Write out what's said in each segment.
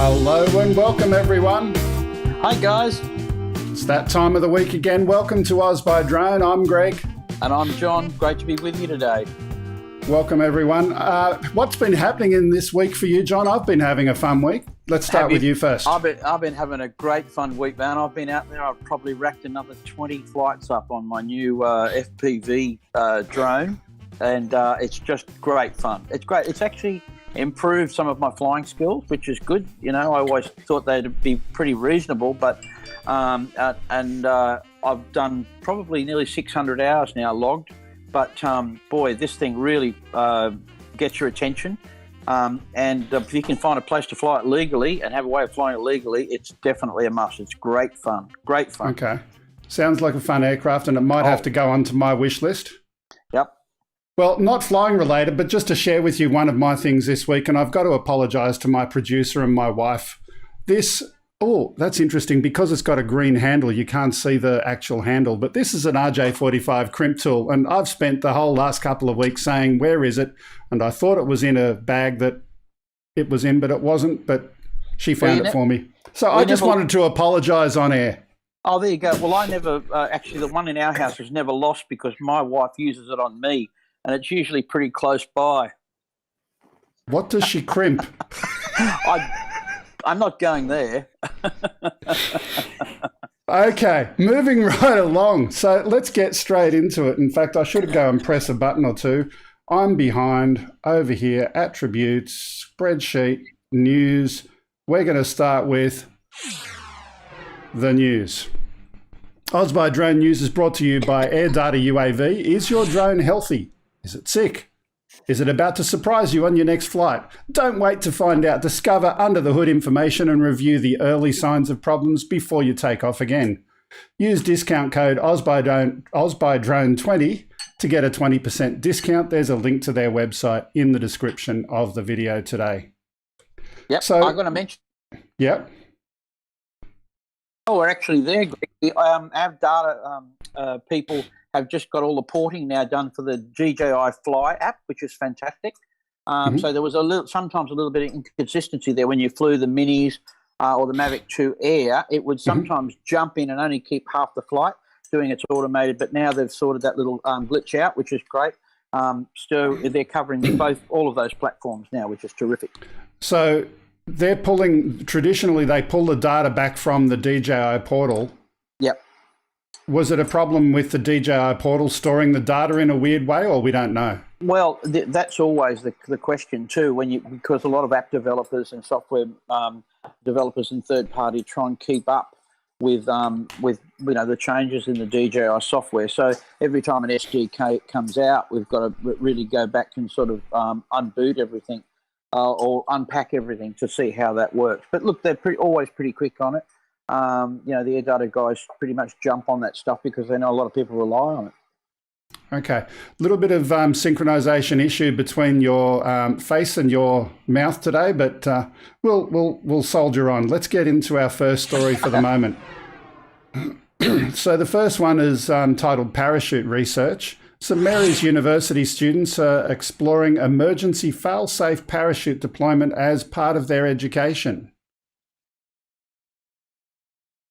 Hello and welcome everyone. Hi guys. It's that time of the week again. Welcome to OzByDrone. I'm Greg. And I'm John. Great to be with you today. Welcome everyone. What's been happening in this week for you, John? I've been having a fun week. Let's start with you first. I've been having a great fun week, man. I've been out there. I've probably racked another 20 flights up on my new FPV drone, and it's just great fun. It's great. It's actually improved some of my flying skills, which is good. You know, I always thought they'd be pretty reasonable, but I've done probably nearly 600 hours now logged. But boy, this thing really gets your attention. And if you can find a place to fly it legally and have a way of flying it legally, it's definitely a must. It's great fun. Great fun. Okay. Sounds like a fun aircraft, and it might have to go onto my wish list. Yep. Well, not flying related, but just to share with you one of my things this week, and I've got to apologise to my producer and my wife. That's interesting. Because it's got a green handle, you can't see the actual handle, but this is an RJ45 crimp tool, and I've spent the whole last couple of weeks saying, where is it? And I thought it was in a bag that it was in, but it wasn't, but she found it for me. So I just wanted to apologise on air. Oh, there you go. Well, I never, actually the one in our house is never lost because my wife uses it on me, and it's usually pretty close by. What does she crimp? I'm not going there. Okay, moving right along. So let's get straight into it. In fact, I should go and press a button or two. I'm behind over here, attributes, spreadsheet, news. We're going to start with the news. OzByDrone news is brought to you by AirData UAV. Is your drone healthy? Is it sick? Is it about to surprise you on your next flight? Don't wait to find out. Discover under the hood information and review the early signs of problems before you take off again. Use discount code OzByDrone20 to get a 20% discount. There's a link to their website in the description of the video today. Yep, so I'm going to mention. Yep. Oh, we're actually there, Greg. Our data people have just got all the porting now done for the DJI Fly app, which is fantastic. So there was sometimes a little bit of inconsistency there when you flew the minis or the Mavic 2 Air. It would sometimes jump in and only keep half the flight doing its automated, but now they've sorted that little glitch out, which is great. So they're covering all of those platforms now, which is terrific. So they're traditionally they pull the data back from the DJI portal. Yep. Was it a problem with the DJI portal storing the data in a weird way, or we don't know? Well, that's always the question too, because a lot of app developers and software developers and third party try and keep up with the changes in the DJI software. So every time an SDK comes out, we've got to really go back and sort of unboot everything or unpack everything to see how that works. But look, they're always pretty quick on it. The AirData guys pretty much jump on that stuff because they know a lot of people rely on it. Okay, a little bit of synchronization issue between your face and your mouth today, but we'll soldier on. Let's get into our first story for the moment. So the first one is titled Parachute Research. St Mary's University students are exploring emergency fail-safe parachute deployment as part of their education.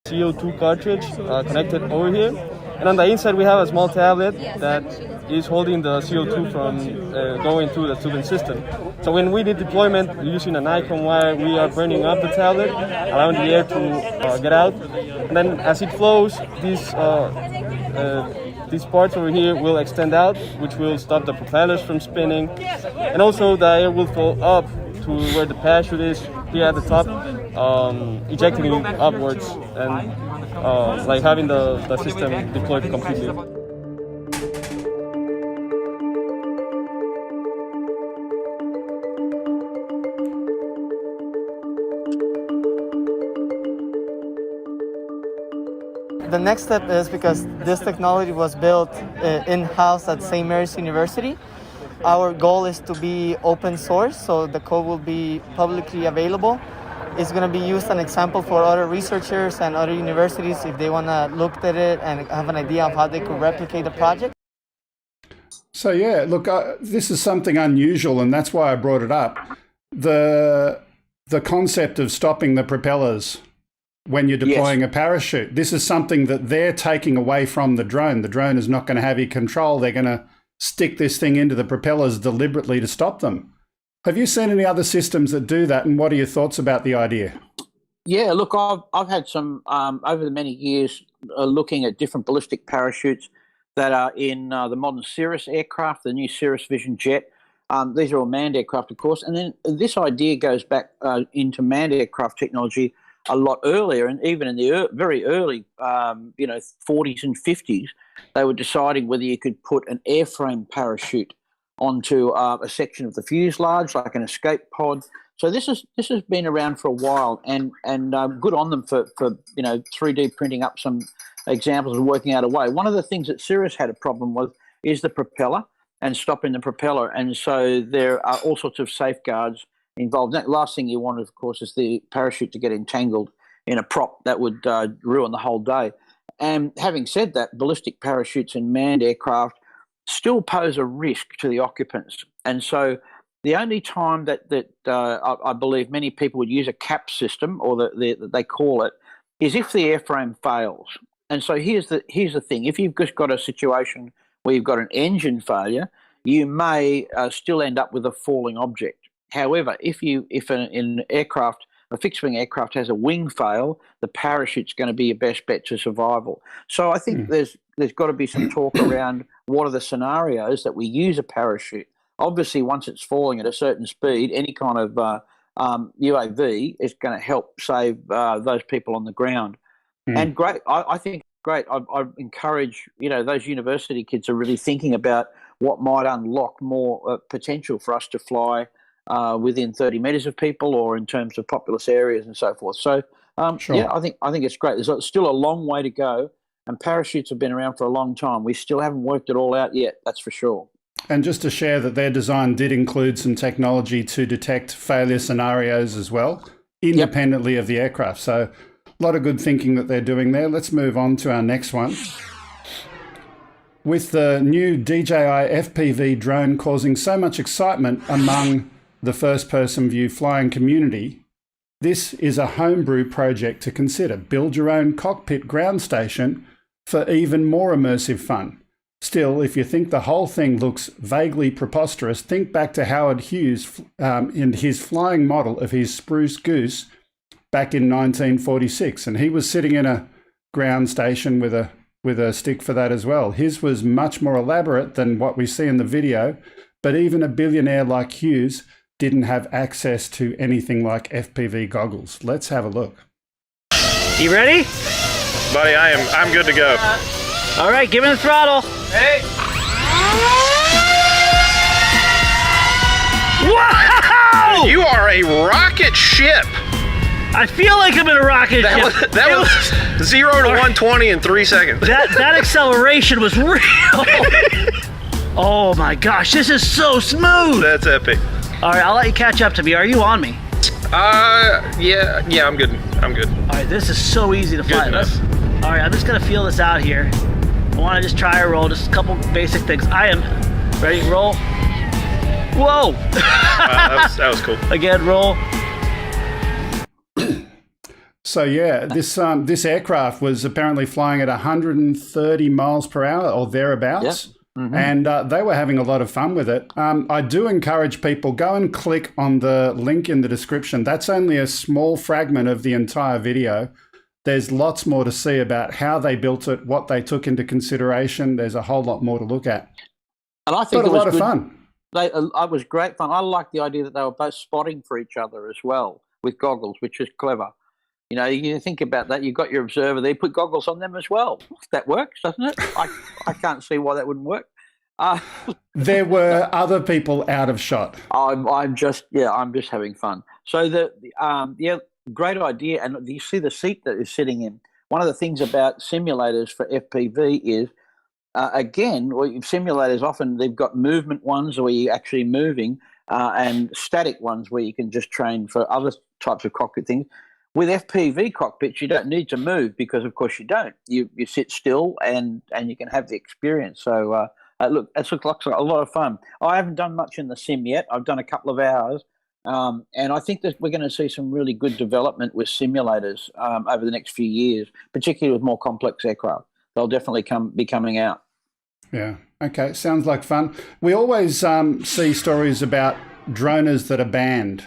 CO2 cartridge connected over here, and on the inside we have a small tablet that is holding the CO2 from going through the tubing system. So when we did deployment using an Nikon wire, we are burning up the tablet, allowing the air to get out, and then as it flows, these parts over here will extend out, which will stop the propellers from spinning, and also the air will flow up to where the parachute is here at the top, ejecting it upwards and like having the system deployed completely. The next step is, because this technology was built in-house at St. Mary's University, our goal is to be open source, so the code will be publicly available. It's going to be used as an example for other researchers and other universities if they want to look at it and have an idea of how they could replicate the project. So yeah, look, this is something unusual, and that's why I brought it up. The the concept of stopping the propellers when you're deploying a parachute. This is something that they're taking away from the drone. The drone is not going to have any control. They're going to stick this thing into the propellers deliberately to stop them. Have you seen any other systems that do that, and what are your thoughts about the idea? Yeah, look, I've had some over the many years looking at different ballistic parachutes that are in the modern Cirrus aircraft, the new Cirrus Vision jet. These are all manned aircraft, of course, and then this idea goes back into manned aircraft technology a lot earlier, and even in the very early, 40s and 50s, they were deciding whether you could put an airframe parachute onto a section of the fuselage, like an escape pod. So this has been around for a while, and good on them for 3D printing up some examples and working out a way. One of the things that Cirrus had a problem with is the propeller and stopping the propeller, and so there are all sorts of safeguards involved. The last thing you want, of course, is the parachute to get entangled in a prop. That would ruin the whole day. And having said that, ballistic parachutes in manned aircraft still pose a risk to the occupants. And so the only time that I believe many people would use a cap system, or they call it, is if the airframe fails. And so here's the thing. If you've just got a situation where you've got an engine failure, you may still end up with a falling object. However, if an aircraft, a fixed-wing aircraft, has a wing fail, the parachute's going to be your best bet to survival. So I think there's got to be some talk around what are the scenarios that we use a parachute. Obviously, once it's falling at a certain speed, any kind of UAV is going to help save those people on the ground. And great, I think great. I encourage those university kids are really thinking about what might unlock more potential for us to fly within 30 metres of people, or in terms of populous areas and so forth. So, yeah, I think it's great. There's still a long way to go, and parachutes have been around for a long time. We still haven't worked it all out yet, that's for sure. And just to share that their design did include some technology to detect failure scenarios as well, independently of the aircraft. So a lot of good thinking that they're doing there. Let's move on to our next one. With the new DJI FPV drone causing so much excitement among the first-person view flying community, this is a homebrew project to consider. Build your own cockpit ground station for even more immersive fun. Still, if you think the whole thing looks vaguely preposterous, think back to Howard Hughes in his flying model of his Spruce Goose back in 1946, and he was sitting in a ground station with a stick for that as well. His was much more elaborate than what we see in the video, but even a billionaire like Hughes didn't have access to anything like FPV goggles. Let's have a look. You ready? Buddy, I'm good to go. All right, give me the throttle. Hey! Wow! You are a rocket ship. I feel like I'm in a rocket ship. That was 0 to 120 in 3 seconds. That acceleration was real. Oh my gosh, this is so smooth. That's epic. All right, I'll let you catch up to me. Are you on me? Yeah, I'm good. I'm good. All right, this is so easy to fly. Good enough. All right, I'm just gonna feel this out here. I want to just try a roll, just a couple basic things. I am ready. Roll. Whoa! That was cool. Again, roll. So yeah, this aircraft was apparently flying at 130 miles per hour or thereabouts. Yep. Mm-hmm. And they were having a lot of fun with it. I do encourage people, go and click on the link in the description. That's only a small fragment of the entire video. There's lots more to see about how they built it, what they took into consideration. There's a whole lot more to look at. And I think it was a lot of fun. It was great fun. I liked the idea that they were both spotting for each other as well with goggles, which is clever. You think about that. You've got your observer there. Put goggles on them as well. That works, doesn't it? I can't see why that wouldn't work. There were other people out of shot. I'm just having fun. So great idea. And you see the seat that is sitting in. One of the things about simulators for FPV is, simulators often they've got movement ones where you're actually moving, and static ones where you can just train for other types of cockpit things. With FPV cockpits, you don't need to move because, of course, you don't. You sit still and you can have the experience. So, look, it looks like a lot of fun. I haven't done much in the sim yet. I've done a couple of hours, And I think that we're going to see some really good development with simulators over the next few years, particularly with more complex aircraft. They'll definitely be coming out. Yeah. Okay. Sounds like fun. We always see stories about droners that are banned.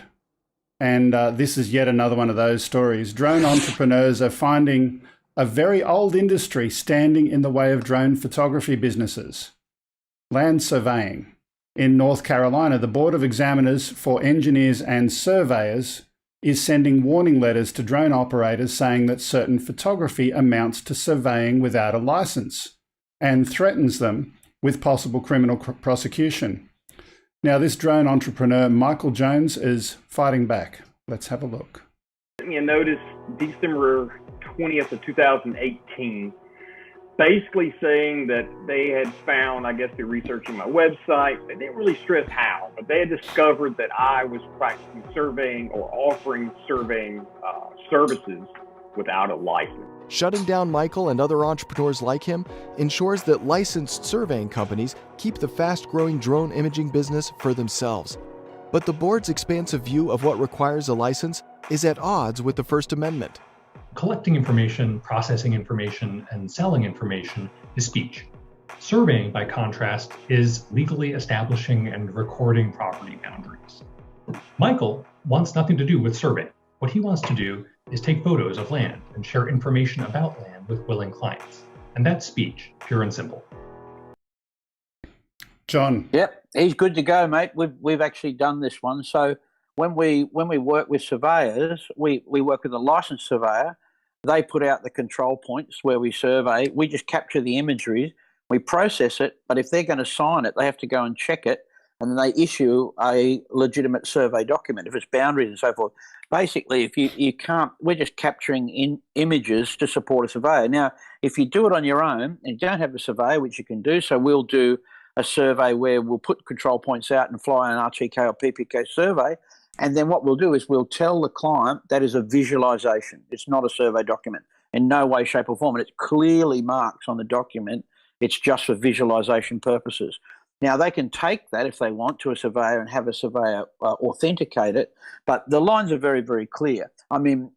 And this is yet another one of those stories. Drone entrepreneurs are finding a very old industry standing in the way of drone photography businesses. Land surveying. In North Carolina, the Board of Examiners for Engineers and Surveyors is sending warning letters to drone operators saying that certain photography amounts to surveying without a license and threatens them with possible criminal prosecution. Now, this drone entrepreneur, Michael Jones, is fighting back. Let's have a look. Sent me a notice December 20th of 2018, basically saying that they had found, I guess they're researching my website, they didn't really stress how, but they had discovered that I was practicing surveying or offering surveying services without a license. Shutting down Michael and other entrepreneurs like him ensures that licensed surveying companies keep the fast-growing drone imaging business for themselves. But the board's expansive view of what requires a license is at odds with the First Amendment. Collecting information, processing information, and selling information is speech. Surveying, by contrast, is legally establishing and recording property boundaries. Michael wants nothing to do with surveying. What he wants to do is take photos of land and share information about land with willing clients. And that's speech, pure and simple. John. Yep, he's good to go, mate. We've actually done this one. So when we work with surveyors, we work with a licensed surveyor. They put out the control points where we survey. We just capture the imagery, we process it, but if they're going to sign it, they have to go and check it, and then they issue a legitimate survey document if it's boundaries and so forth. Basically, if you can't, we're just capturing images to support a surveyor. Now, if you do it on your own and you don't have a surveyor, which you can do, so we'll do a survey where we'll put control points out and fly an RTK or PPK survey, and then what we'll do is we'll tell the client that is a visualization. It's not a survey document in no way, shape or form, and it clearly marks on the document it's just for visualization purposes. Now, they can take that if they want to a surveyor and have a surveyor authenticate it, but the lines are very, very clear. I mean,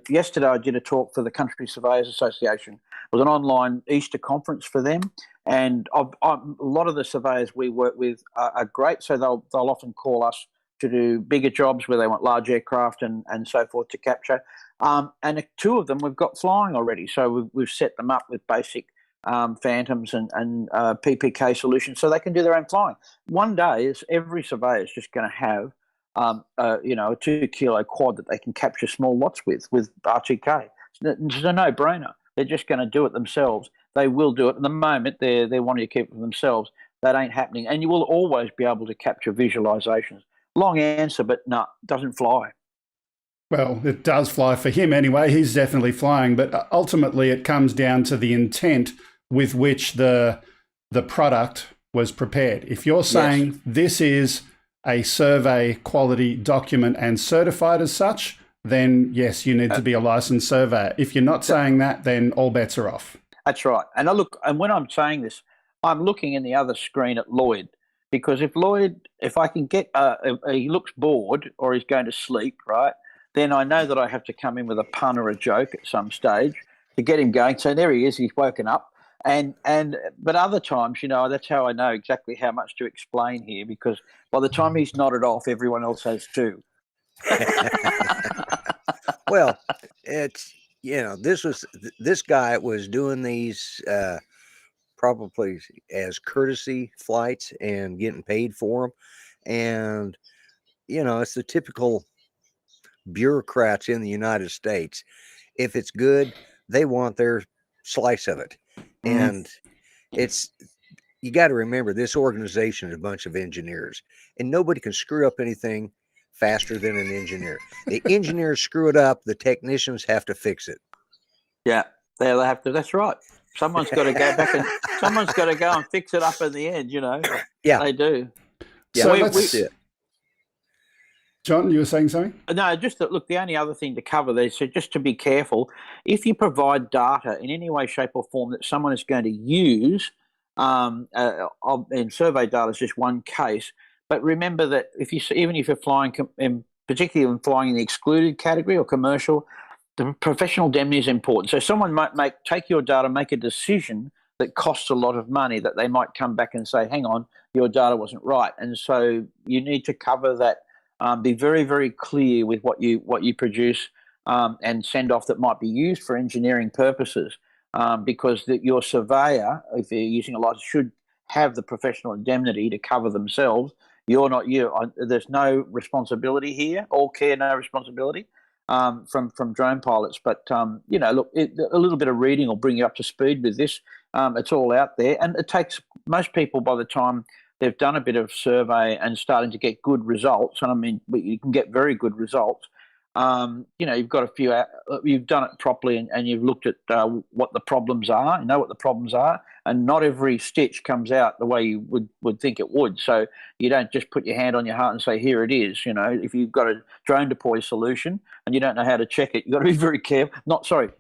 yesterday I did a talk for the Country Surveyors Association. It was an online Easter conference for them, and a lot of the surveyors we work with are great, so they'll often call us to do bigger jobs where they want large aircraft and so forth to capture. And two of them we've got flying already, so we've set them up with basic Phantoms and PPK solutions so they can do their own flying. One day, every surveyor is just going to have a 2 kilo quad that they can capture small lots with RTK. It's a no-brainer. They're just going to do it themselves. They will do it. At the moment, they're wanting to keep it for themselves. That ain't happening. And you will always be able to capture visualizations. Long answer, but no, doesn't fly. Well, it does fly for him anyway. He's definitely flying. But ultimately, it comes down to the intent with which the product was prepared. If you're saying this is a survey quality document and certified as such, then yes, you need to be a licensed surveyor. If you're not saying that, then all bets are off. That's right. And and when I'm saying this, I'm looking in the other screen at Lloyd, because if I can get, he looks bored or he's going to sleep, right, then I know that I have to come in with a pun or a joke at some stage to get him going. So there he is, he's woken up. But other times, that's how I know exactly how much to explain here, because by the time he's nodded off, everyone else has too. Well, it's, this guy was doing these probably as courtesy flights and getting paid for them. And, it's the typical bureaucrats in the United States. If it's good, they want their slice of it. And you got to remember, this organization is a bunch of engineers, and nobody can screw up anything faster than an engineer. The engineers screw it up, the technicians have to fix it. Yeah, they have to. That's right. Someone's got to go back and someone's got to go and fix it up in the end. Yeah, they do. Yeah, so John, you were saying something? No, just that, look, the only other thing to cover there, so just to be careful, if you provide data in any way, shape or form that someone is going to use, and survey data is just one case, But remember that even if you're flying, particularly when flying in the excluded category or commercial, the professional indemnity is important. So someone might take your data, make a decision that costs a lot of money, that they might come back and say, hang on, your data wasn't right. And so you need to cover that, be very, very clear with what you produce and send off that might be used for engineering purposes, because your surveyor, if you're using a license, should have the professional indemnity to cover themselves. There's no responsibility here, all care, no responsibility from drone pilots. But, look, a little bit of reading will bring you up to speed with this. It's all out there. And it takes most people, by the time they've done a bit of survey and starting to get good results, and I mean, you can get very good results, you've got you've done it properly and you've looked at what the problems are, you know what the problems are, and not every stitch comes out the way you would think it would. So you don't just put your hand on your heart and say, here it is. If you've got a drone deploy solution and you don't know how to check it, you've got to be very careful.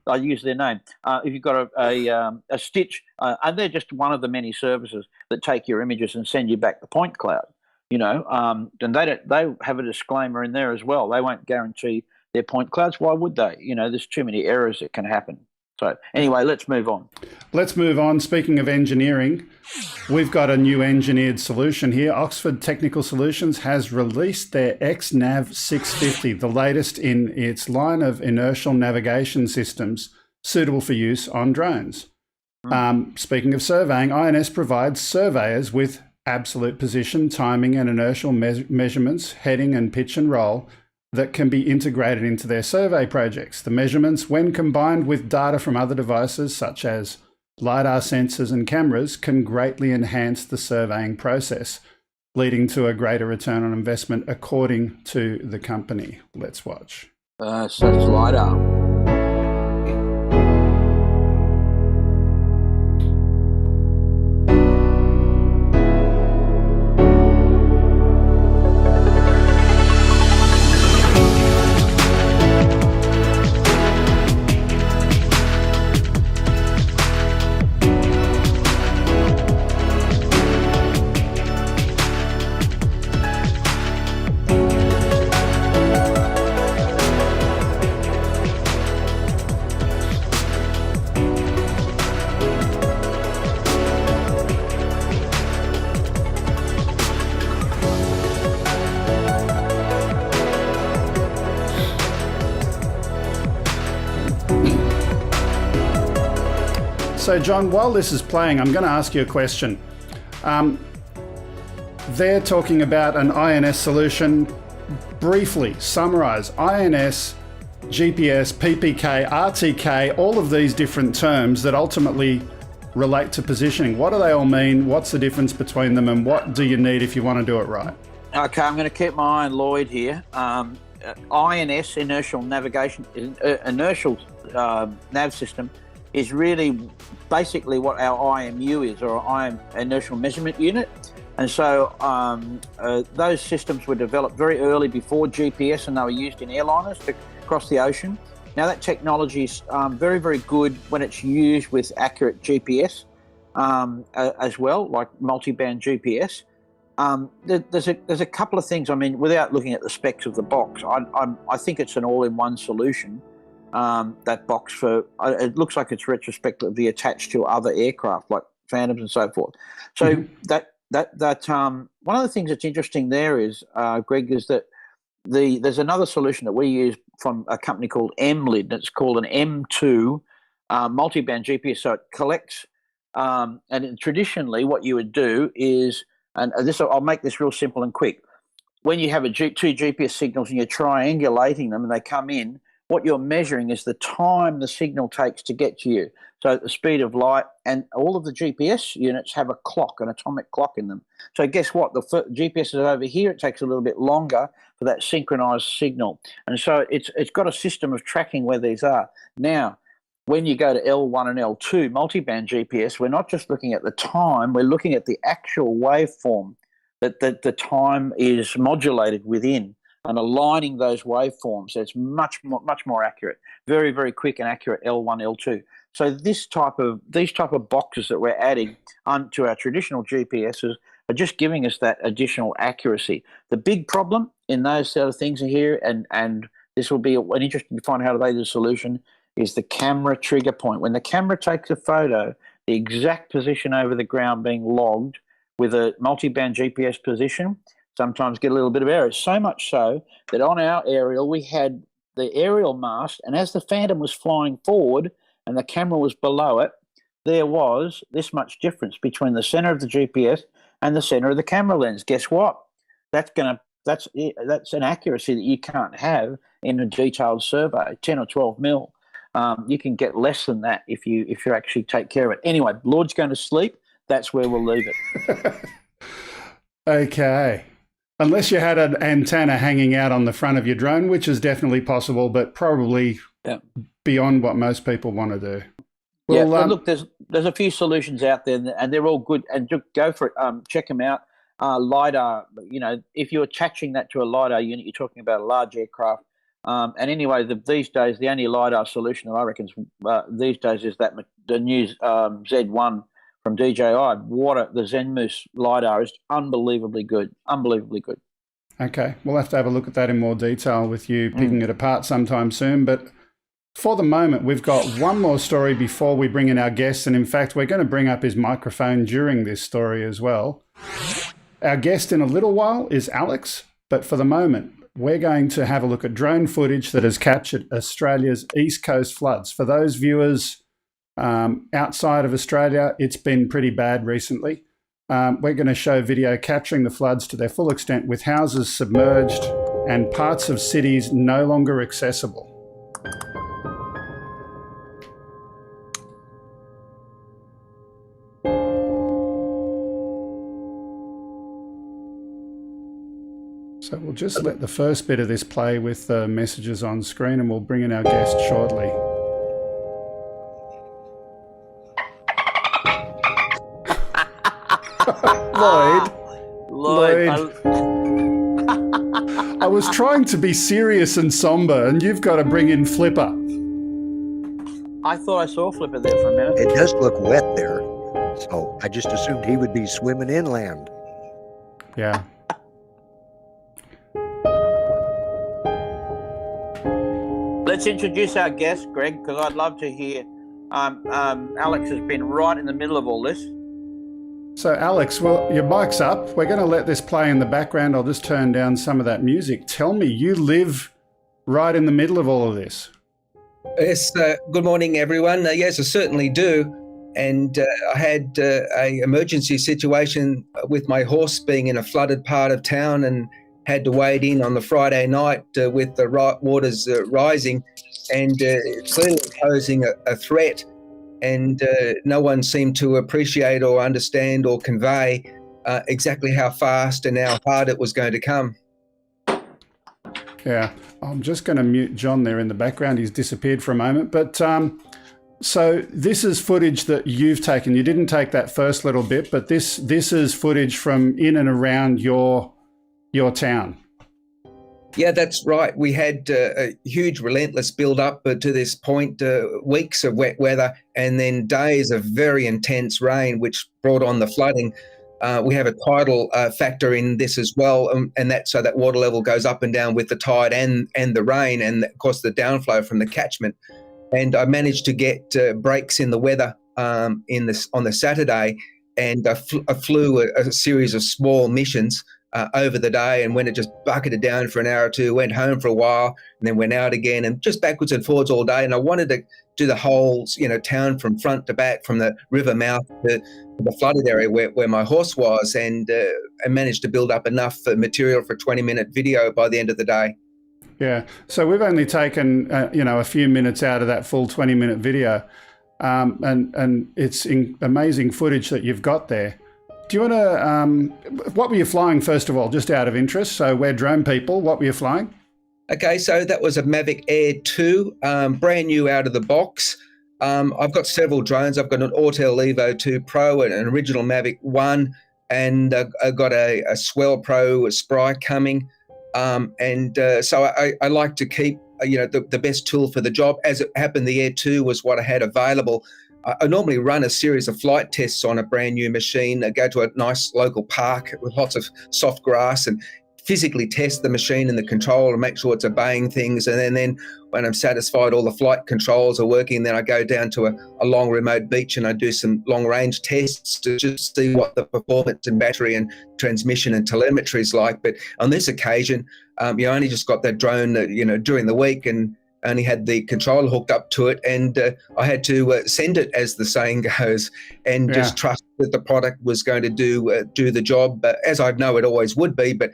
I use their name. If you've got a stitch, and they're just one of the many services that take your images and send you back the point cloud. And they have a disclaimer in there as well. They won't guarantee their point clouds. Why would they? There's too many errors that can happen. So anyway, let's move on. Let's move on. Speaking of engineering, we've got a new engineered solution here. Oxford Technical Solutions has released their XNav 650, the latest in its line of inertial navigation systems suitable for use on drones. Speaking of surveying, INS provides surveyors with absolute position, timing, and inertial measurements, heading and pitch and roll, that can be integrated into their survey projects. The measurements, when combined with data from other devices such as LiDAR sensors and cameras, can greatly enhance the surveying process, leading to a greater return on investment according to the company. Let's watch. So it's LiDAR. So, John, while this is playing, I'm going to ask you a question. They're talking about an INS solution. Briefly summarize INS, GPS, PPK, RTK, all of these different terms that ultimately relate to positioning. What do they all mean? What's the difference between them, and what do you need if you want to do it right? Okay, I'm going to keep my eye on Lloyd here. INS, Inertial Navigation, Inertial Nav System, is really basically what our IMU is, or Inertial Measurement Unit. And so those systems were developed very early before GPS, and they were used in airliners to cross the ocean. Now that technology is very, very good when it's used with accurate GPS as well, like multi-band GPS. There's a couple of things. I mean, without looking at the specs of the box, I think it's an all-in-one solution. That box it looks like it's retrospectively attached to other aircraft like Phantoms and so forth. So that one of the things that's interesting there is, Greg, is that there's another solution that we use from a company called MLID. It's called an M2 multi-band GPS. So it collects, and traditionally what you would do is, and I'll make this real simple and quick. When you have two GPS signals and you're triangulating them and they come in, what you're measuring is the time the signal takes to get to you. So at the speed of light, and all of the GPS units have a clock, an atomic clock in them. So guess what? The GPS is over here. It takes a little bit longer for that synchronized signal. And so it's got a system of tracking where these are. Now, when you go to L1 and L2 multiband GPS, we're not just looking at the time, we're looking at the actual waveform that the time is modulated within, and aligning those waveforms. So it's much more accurate, very, very quick and accurate L1, L2. So these type of boxes that we're adding onto our traditional GPSs are just giving us that additional accuracy. The big problem in those sort of things here, and this will be an interesting to find out how they do the solution, is the camera trigger point. When the camera takes a photo, the exact position over the ground being logged with a multi-band GPS position sometimes get a little bit of error. So much so that on our aerial, we had the aerial mast, and as the Phantom was flying forward and the camera was below it, there was this much difference between the center of the GPS and the center of the camera lens. Guess what? That's an accuracy that you can't have in a detailed survey, 10 or 12 mil. You can get less than that if you actually take care of it. Anyway, Lord's going to sleep. That's where we'll leave it. Okay. Unless you had an antenna hanging out on the front of your drone, which is definitely possible, but probably beyond what most people want to do. Well, well, look, there's a few solutions out there, and they're all good. And just go for it. Check them out. LiDAR, if you're attaching that to a LiDAR unit, you're talking about a large aircraft. And anyway, these days, the only LiDAR solution that I reckon these days is that the new Z1 from DJI. The Zenmoose LiDAR is unbelievably good. Unbelievably good. Okay. We'll have to have a look at that in more detail with you picking it apart sometime soon. But for the moment, we've got one more story before we bring in our guest. And in fact, we're going to bring up his microphone during this story as well. Our guest in a little while is Alex. But for the moment, we're going to have a look at drone footage that has captured Australia's East Coast floods. For those viewers outside of Australia, it's been pretty bad recently. We're going to show video capturing the floods to their full extent with houses submerged and parts of cities no longer accessible. So we'll just let the first bit of this play with the messages on screen, and we'll bring in our guest shortly. Lloyd. I was trying to be serious and somber, and you've got to bring in Flipper. I thought I saw Flipper there for a minute. It does look wet there, so I just assumed he would be swimming inland. Yeah. Let's introduce our guest, Greg, because I'd love to hear. Alex has been right in the middle of all this. So, Alex, well, your mic's up. We're going to let this play in the background. I'll just turn down some of that music. Tell me, you live right in the middle of all of this. Yes, good morning, everyone. Yes, I certainly do. And I had an emergency situation with my horse being in a flooded part of town and had to wade in on the Friday night with the waters rising and clearly posing a threat. And no one seemed to appreciate or understand or convey exactly how fast and how hard it was going to come. Yeah, I'm just going to mute John there in the background. He's disappeared for a moment. But so this is footage that you've taken. You didn't take that first little bit, but this is footage from in and around your town. Yeah, that's right. We had a huge, relentless build-up to this point, weeks of wet weather, and then days of very intense rain, which brought on the flooding. We have a tidal factor in this as well, and that so that water level goes up and down with the tide and the rain, and of course the downflow from the catchment. And I managed to get breaks in the weather on the Saturday, and I flew a series of small missions over the day, and when it just bucketed down for an hour or two, went home for a while, and then went out again, and just backwards and forwards all day. And I wanted to do the whole, town from front to back, from the river mouth to the flooded area where my horse was, and I managed to build up enough material for a 20-minute video by the end of the day. Yeah, so we've only taken a few minutes out of that full 20-minute video, and it's amazing footage that you've got there. Do you want to, what were you flying first of all, just out of interest? So we're drone people, what were you flying? Okay, so that was a Mavic Air 2, brand new out of the box. I've got several drones. I've got an Autel Evo 2 Pro, an original Mavic 1, and I've got a Swell Pro Spry coming. So I like to keep, the best tool for the job. As it happened, the Air 2 was what I had available. I normally run a series of flight tests on a brand new machine. I go to a nice local park with lots of soft grass and physically test the machine and the control and make sure it's obeying things. And then when I'm satisfied all the flight controls are working, then I go down to a long remote beach and I do some long range tests to just see what the performance and battery and transmission and telemetry is like. But on this occasion, I only just got that drone, during the week, and only had the controller hooked up to it, and I had to send it, as the saying goes, and just trust that the product was going to do the job, as I know it always would be. But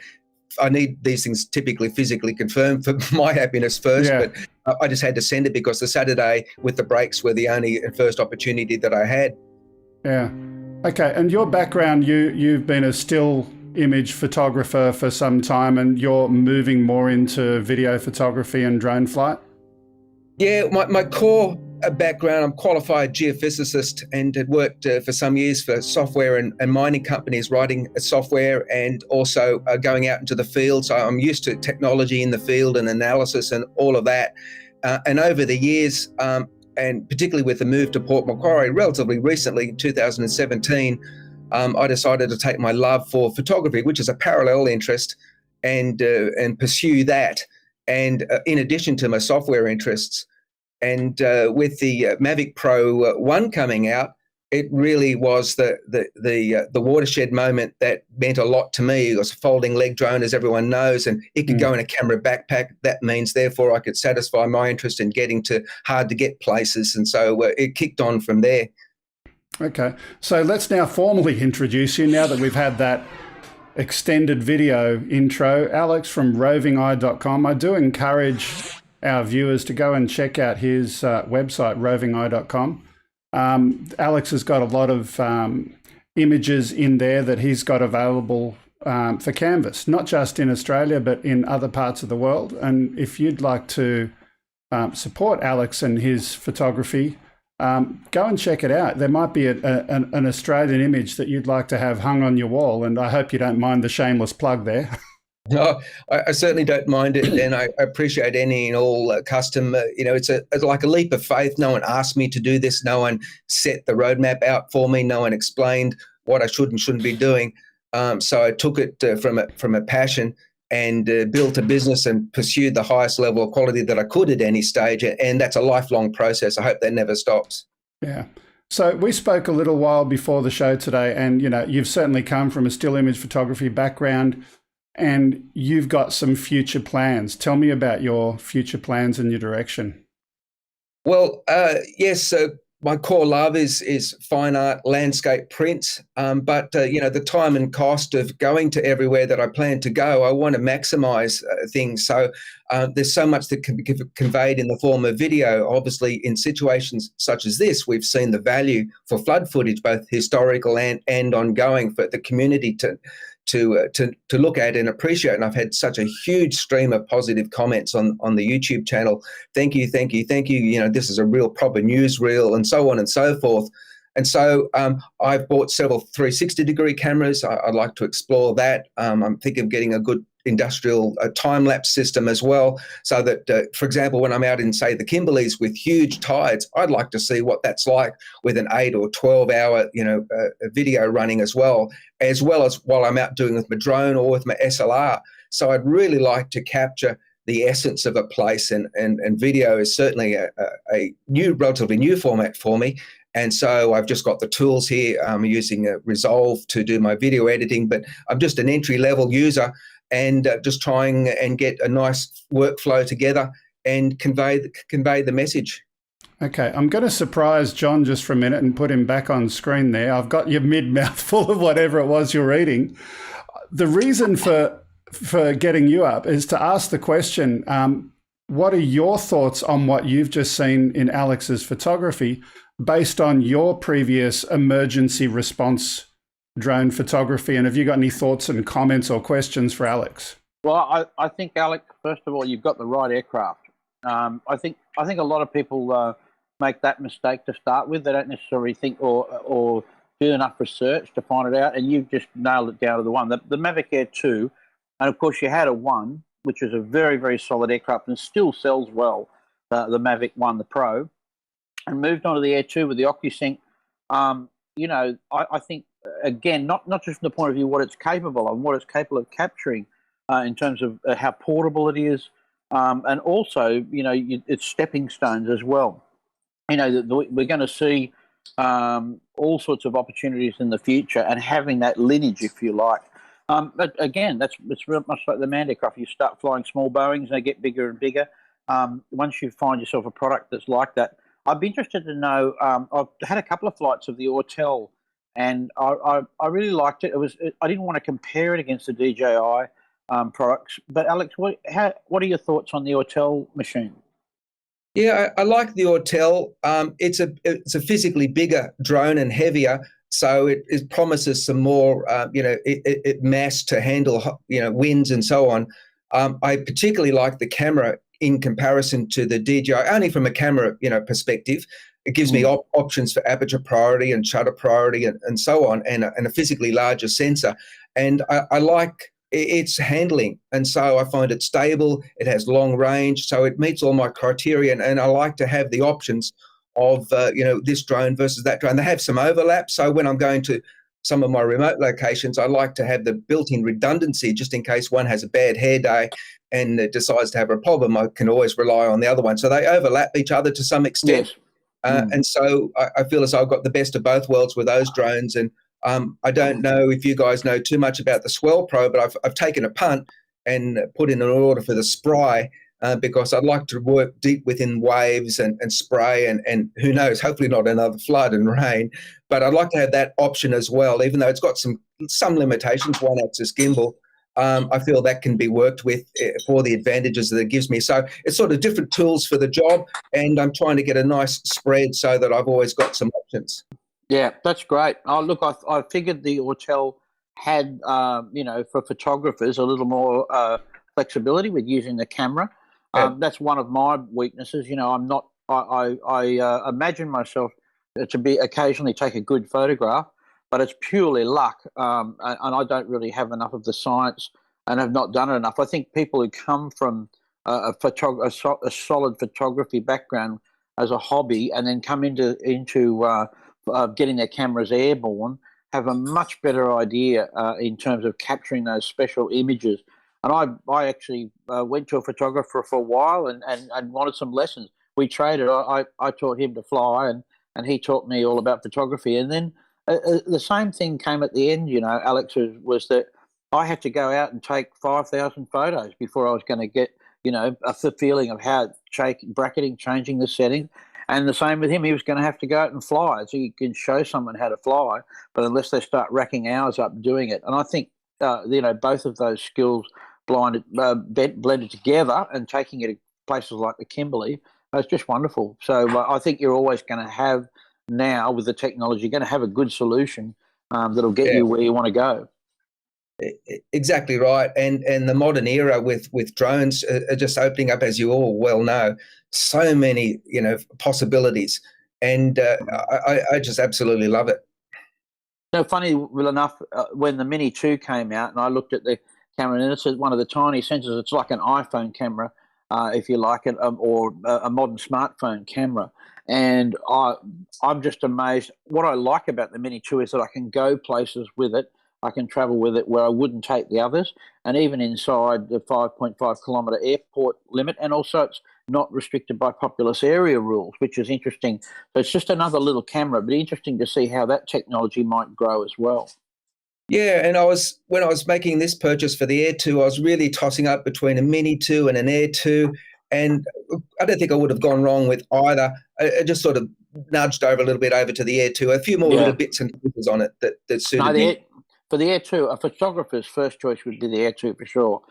I need these things typically physically confirmed for my happiness first. But I just had to send it because the Saturday with the breaks were the only and first opportunity that I had. Yeah. Okay. And your background, you've been a still image photographer for some time, and you're moving more into video photography and drone flight? Yeah, my core background, I'm a qualified geophysicist and had worked for some years for software and mining companies writing software, and also going out into the field. So I'm used to technology in the field and analysis and all of that. And over the years, and particularly with the move to Port Macquarie relatively recently, 2017, I decided to take my love for photography, which is a parallel interest, and pursue that. And in addition to my software interests, and with the Mavic Pro 1 coming out, it really was the watershed moment that meant a lot to me. It was a folding leg drone, as everyone knows, and it could go in a camera backpack. That means, therefore, I could satisfy my interest in getting to hard to get places. And so it kicked on from there. Okay. So let's now formally introduce you, now that we've had that extended video intro. Alex from rovingeye.com. I do encourage our viewers to go and check out his website, rovingeye.com. Alex has got a lot of images in there that he's got available for canvas, not just in Australia, but in other parts of the world. And if you'd like to support Alex and his photography, go and check it out. There might be an Australian image that you'd like to have hung on your wall, and I hope you don't mind the shameless plug there. No, I certainly don't mind it, and I appreciate any and all custom. It's like a leap of faith. No one asked me to do this. No one set the roadmap out for me. No one explained what I should and shouldn't be doing. So I took it from a passion and built a business and pursued the highest level of quality that I could at any stage. And that's a lifelong process. I hope that never stops. Yeah. So we spoke a little while before the show today, and you've certainly come from a still image photography background, and you've got some future plans. Tell me about your future plans and your direction. Well, yes. So my core love is fine art, landscape prints. But the time and cost of going to everywhere that I plan to go, I want to maximize things. So there's so much that can be conveyed in the form of video. Obviously, in situations such as this, we've seen the value for flood footage, both historical and ongoing, for the community to look at and appreciate. And I've had such a huge stream of positive comments on the YouTube channel. Thank you. This is a real proper newsreel, and so on and so forth. And so I've bought several 360-degree cameras. I'd like to explore that. I'm thinking of getting a good industrial time-lapse system as well, so that, for example, when I'm out in, say, the Kimberleys with huge tides, I'd like to see what that's like with an 8 or 12-hour, video running as well as while I'm out doing with my drone or with my SLR. So I'd really like to capture the essence of a place, and video is certainly a relatively new format for me. And so I've just got the tools here. I'm using Resolve to do my video editing, but I'm just an entry-level user, and just trying and get a nice workflow together and convey the message. Okay, I'm going to surprise John just for a minute and put him back on screen there. I've got your mid-mouth full of whatever it was you're reading. The reason for getting you up is to ask the question, what are your thoughts on what you've just seen in Alex's photography based on your previous emergency response drone photography? And have you got any thoughts and comments or questions for Alex? Well, I think, Alex, first of all, you've got the right aircraft. I think a lot of people make that mistake to start with. They don't necessarily think or do enough research to find it out, and you've just nailed it down to the one. The Mavic Air 2, and of course you had a 1, which is a very, very solid aircraft and still sells well, the Mavic 1, the Pro. and moved on to the Air 2 with the OcuSync. You know, I think, again, not just from the point of view what it's capable of and what it's capable of capturing in terms of how portable it is, and also, you know, it's stepping stones as well. You know, we're going to see all sorts of opportunities in the future, and having that lineage, if you like. But again, it's real much like the manned aircraft. You start flying small Boeings, and they get bigger and bigger. Once you find yourself a product that's like that, I'd be interested to know. I've had a couple of flights of the Autel, and I really liked it. I didn't want to compare it against the DJI products, but Alex, what are your thoughts on the Autel machine? Yeah, I like the Autel. It's a physically bigger drone and heavier, so it promises some more, it mass to handle, winds and so on. I particularly like the camera in comparison to the DJI, only from a camera, perspective. It gives me options for aperture priority and shutter priority and so on, and a physically larger sensor. And I like its handling, and so I find it stable. It has long range, so it meets all my criteria. And I like to have the options of this drone versus that drone. They have some overlap, so when I'm going to some of my remote locations, I like to have the built-in redundancy just in case one has a bad hair day and it decides to have a problem. I can always rely on the other one. So they overlap each other to some extent. Yes. And so I feel as though I've got the best of both worlds with those drones. And I don't know if you guys know too much about the Swell Pro, but I've taken a punt and put in an order for the Spry because I'd like to work deep within waves and spray and who knows, hopefully not another flood and rain. But I'd like to have that option as well, even though it's got some limitations, one-axis gimbal. I feel that can be worked with for the advantages that it gives me. So it's sort of different tools for the job, and I'm trying to get a nice spread so that I've always got some options. Yeah, that's great. Oh, look, I figured the Autel had, for photographers, a little more flexibility with using the camera. That's one of my weaknesses. I'm not. I imagine myself to be occasionally take a good photograph, but it's purely luck, and I don't really have enough of the science and have not done it enough. I think people who come from a solid photography background as a hobby and then come into getting their cameras airborne have a much better idea in terms of capturing those special images. And I actually went to a photographer for a while and wanted some lessons. We traded. I taught him to fly, and he taught me all about photography. And then the same thing came at the end, Alex, was that I had to go out and take 5,000 photos before I was going to get, a feeling of how bracketing, changing the settings. And the same with him. He was going to have to go out and fly. So you can show someone how to fly, but unless they start racking hours up doing it. And I think, both of those skills blended together and taking it to places like the Kimberley, it's just wonderful. So I think you're always going to have now with the technology, you're going to have a good solution that'll get you where you want to go. Exactly right. And the modern era with drones are just opening up, as you all well know, so many, possibilities. And I just absolutely love it. Funny enough, when the Mini 2 came out and I looked at the camera, and it's one of the tiny sensors, it's like an iPhone camera, if you like it, or a modern smartphone camera. And I'm just amazed. What I like about the Mini 2 is that I can go places with it. I can travel with it where I wouldn't take the others, and even inside the 5.5 kilometre airport limit. And also it's not restricted by populous area rules, which is interesting. So it's just another little camera, but interesting to see how that technology might grow as well. Yeah, and when I was making this purchase for the Air 2, I was really tossing up between a Mini 2 and an Air 2, and I don't think I would have gone wrong with either. I just sort of nudged over a little bit over to the Air 2, a few more little bits and pieces on it that suited me. For the Air 2, a photographer's first choice would be the Air 2 for sure,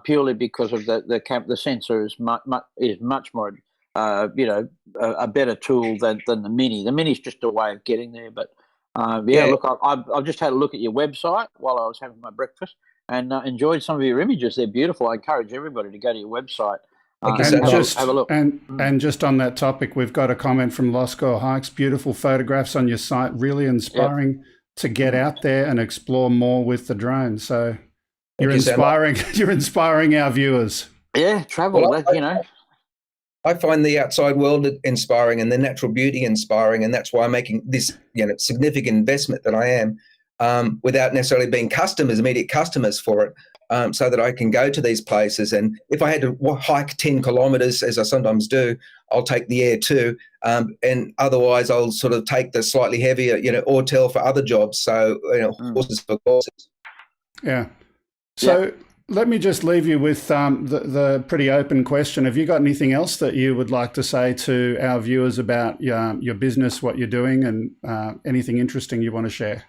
purely because of the sensor is much more, a better tool than the Mini. The Mini is just a way of getting there. But look, I've just had a look at your website while I was having my breakfast and enjoyed some of your images. They're beautiful. I encourage everybody to go to your website. Have a look. And just on that topic, we've got a comment from Losco Hikes. Beautiful photographs on your site, really inspiring to get out there and explore more with the drone. So you're inspiring our viewers. Yeah, travel, I find the outside world inspiring and the natural beauty inspiring, and that's why I'm making this significant investment that I am, without necessarily being immediate customers for it, so that I can go to these places. And if I had to hike 10 kilometres, as I sometimes do, I'll take the Air 2, and otherwise I'll sort of take the slightly heavier, Autel for other jobs. So horses for courses. Yeah. So let me just leave you with the pretty open question. Have you got anything else that you would like to say to our viewers about your business, what you're doing, and anything interesting you want to share?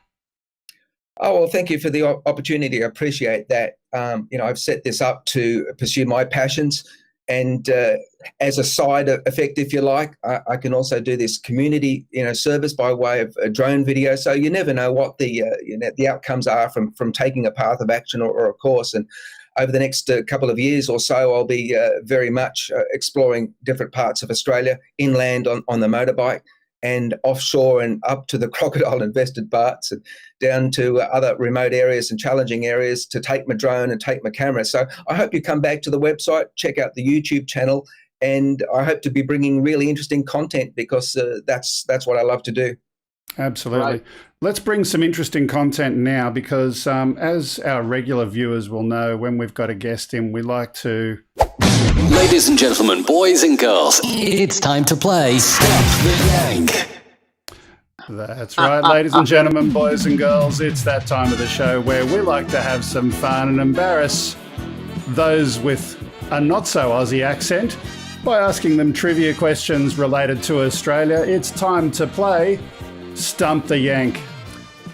Oh, well, thank you for the opportunity. I appreciate that. I've set this up to pursue my passions. And as a side effect, if you like, I can also do this community, service by way of a drone video. So you never know what the outcomes are from taking a path of action or a course. And over the next couple of years or so, I'll be very much exploring different parts of Australia, inland on the motorbike, and offshore and up to the crocodile-infested parts, and down to other remote areas and challenging areas to take my drone and take my camera. So I hope you come back to the website, check out the YouTube channel, and I hope to be bringing really interesting content, because that's what I love to do. Absolutely. Right. Let's bring some interesting content now, because as our regular viewers will know, when we've got a guest in, we like to... Ladies and gentlemen, boys and girls, it's time to play Stump the Yank. That's right, ladies and gentlemen, boys and girls. It's that time of the show where we like to have some fun and embarrass those with a not-so-Aussie accent by asking them trivia questions related to Australia. It's time to play Stump the Yank.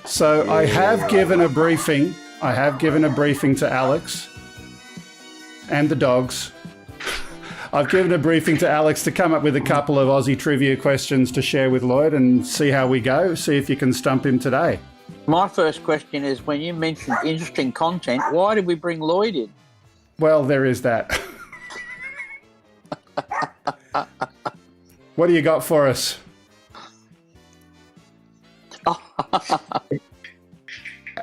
So I have given a briefing. I have given a briefing to Alex and the dogs. I've given a briefing to Alex to come up with a couple of Aussie trivia questions to share with Lloyd and see how we go, see if you can stump him today. My first question is, when you mentioned interesting content, why did we bring Lloyd in? Well, there is that. What do you got for us?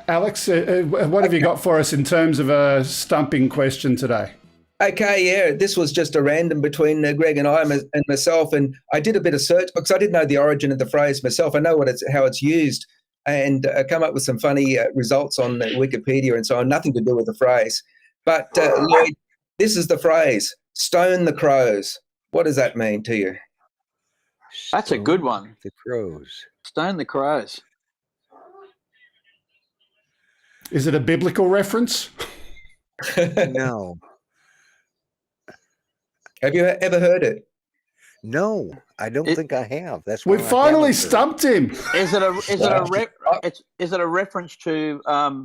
Alex, what have you got for us in terms of a stumping question today? Okay, yeah, this was just a random between Greg and I and myself, and I did a bit of search because I didn't know the origin of the phrase myself. I know how it's used, and come up with some funny results on Wikipedia and so on, nothing to do with the phrase. But Lloyd, this is the phrase, stone the crows. What does that mean to you? That's a good one. The crows. Stone the crows. Is it a biblical reference? No. Have you ever heard it? No, I don't think I have. That's why We finally stumped him. Is it a reference to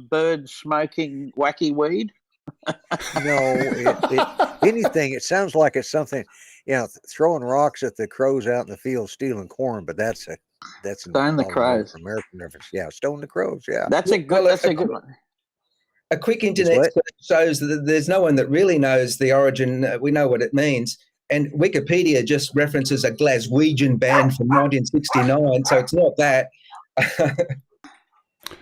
birds smoking wacky weed? No, anything. It sounds like it's something, throwing rocks at the crows out in the field stealing corn. But that's Stone the crows. American reference. Yeah, stone the crows. Yeah, that's a good one. A quick internet search shows that there's no one that really knows the origin. We know what it means. And Wikipedia just references a Glaswegian band from 1969, so it's not that.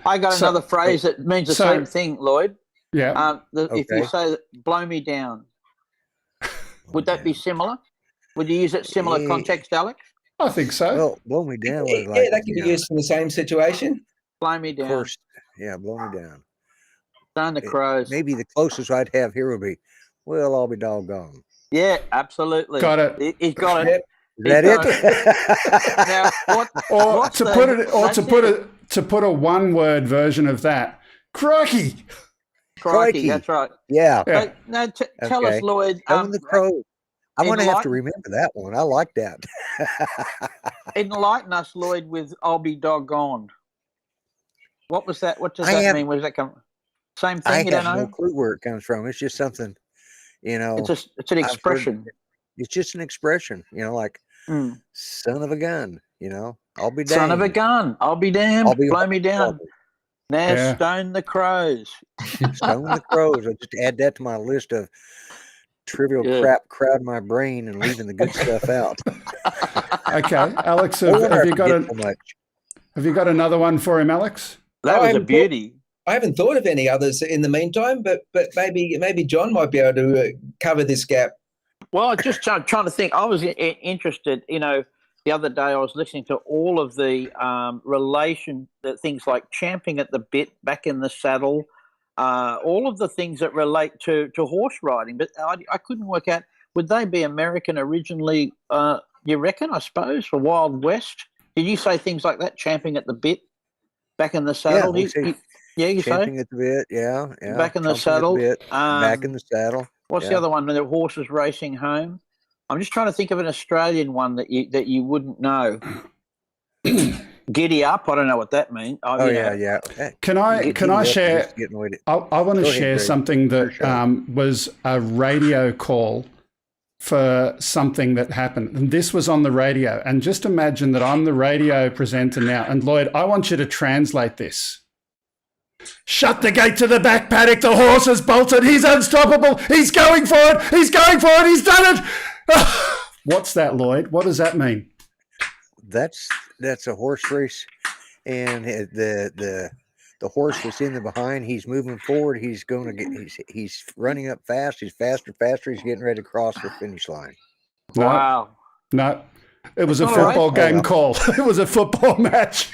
I got another phrase that means the same thing, Lloyd. Yeah. If you say, blow me down, would that be similar? Would you use it similar context, Alex? I think so. Well, blow me down. Yeah, that can be used in the same situation. Blow me down. Of course. Yeah, blow me down. Stone the crows. Maybe the closest I'd have here would be, well, I'll be doggone. Yeah, absolutely. Got it. He's got it. Is that it? Now, to put a one-word version of that, crikey. Crikey, that's right. Yeah. So, now, tell us, Lloyd. The crow. I'm going to have to remember that one. I like that. Enlighten us, Lloyd, with "I'll be doggone." What was that? What does that mean? Where does that come from? Same thing. You don't know? I have no clue where it comes from. It's just something, It's an expression. It's just an expression, like son of a gun. I'll be damned. Son of a gun. I'll be damned. Blow me down. Now stone the crows. Stone the crows. I'll just add that to my list of trivial crap crowding my brain and leaving the good stuff out. Okay, Alex, have you got another one for him, Alex? That was a beauty. I haven't thought of any others in the meantime, but maybe John might be able to cover this gap. Well, just trying to think. I was interested, the other day I was listening to all of the things like champing at the bit, back in the saddle, all of the things that relate to horse riding. But I couldn't work out, would they be American originally, you reckon, I suppose, for Wild West? Did you say things like that, champing at the bit, back in the saddle? Yeah, you champing say? at the bit, yeah. Back in the saddle. Back in the saddle. What's the other one when the horses racing home? I'm just trying to think of an Australian one that you wouldn't know. Giddy up. I don't know what that means. Yeah. Can I share? I want to share something that was a radio call for something that happened, and this was on the radio. And just imagine that I'm the radio presenter now, and Lloyd, I want you to translate this. Shut the gate to the back paddock. The horse has bolted. He's unstoppable. He's going for it. He's going for it. He's done it. What's that, Lloyd? What does that mean? That's a horse race, and the horse that's in the behind. He's moving forward. He's going to get. He's running up fast. He's faster. He's getting ready to cross the finish line. Wow. No, it was a football game call. It was a football match.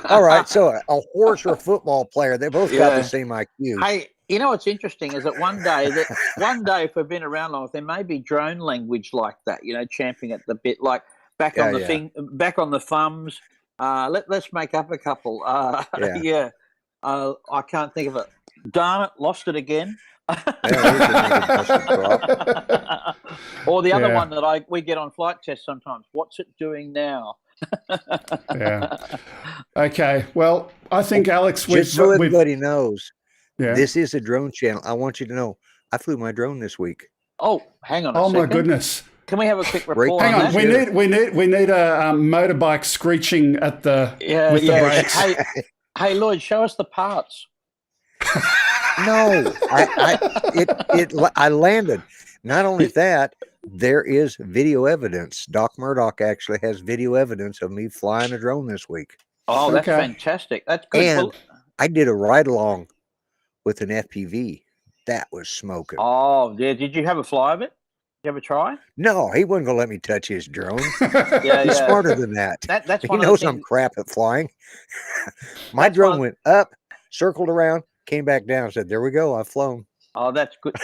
All right, so a horse or a football player, they both got the same IQ. Hey, what's interesting is that one day, if we've been around long, there may be drone language like that. Champing at the bit, like back on the thumbs. Let's make up a couple. I can't think of it. Darn it, lost it again. Or the other one that we get on flight tests sometimes. What's it doing now? Okay. Well, I think Alex, just so everybody knows, this is a drone channel. I want you to know, I flew my drone this week. Oh, hang on. Oh my goodness! Can we have a quick report? Hang on. We need a motorbike screeching at the with the brakes. Hey, Lloyd, show us the parts. No, I landed. Not only that, there is video evidence. Doc Murdoch actually has video evidence of me flying a drone this week. Oh, that's fantastic. That's good. And I did a ride along with an FPV. That was smoking. Oh, yeah. Did you have a fly of it? Did you ever try? No, he wasn't going to let me touch his drone. He's smarter than that. He knows I'm crap at flying. My drone went up, circled around, came back down, said, "There we go. I've flown." Oh, that's good.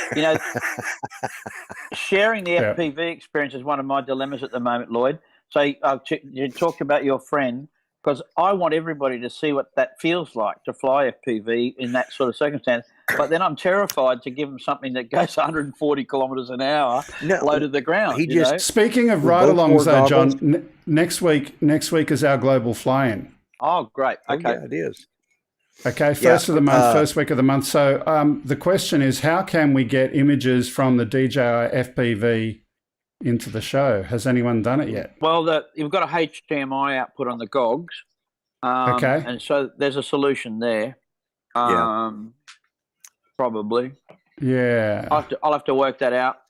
Sharing the FPV experience is one of my dilemmas at the moment, Lloyd. So you talked about your friend, because I want everybody to see what that feels like to fly FPV in that sort of circumstance. But then I'm terrified to give them something that goes 140 kilometers an hour low to the ground. Speaking of ride-alongs, though, John, next week is our global fly-in. Oh, great. Okay, it is. Okay, first week of the month. So the question is, how can we get images from the DJI FPV into the show? Has anyone done it yet? Well, you've got a HDMI output on the GOGs. Okay. And so there's a solution there. Probably. Yeah. I'll have to work that out.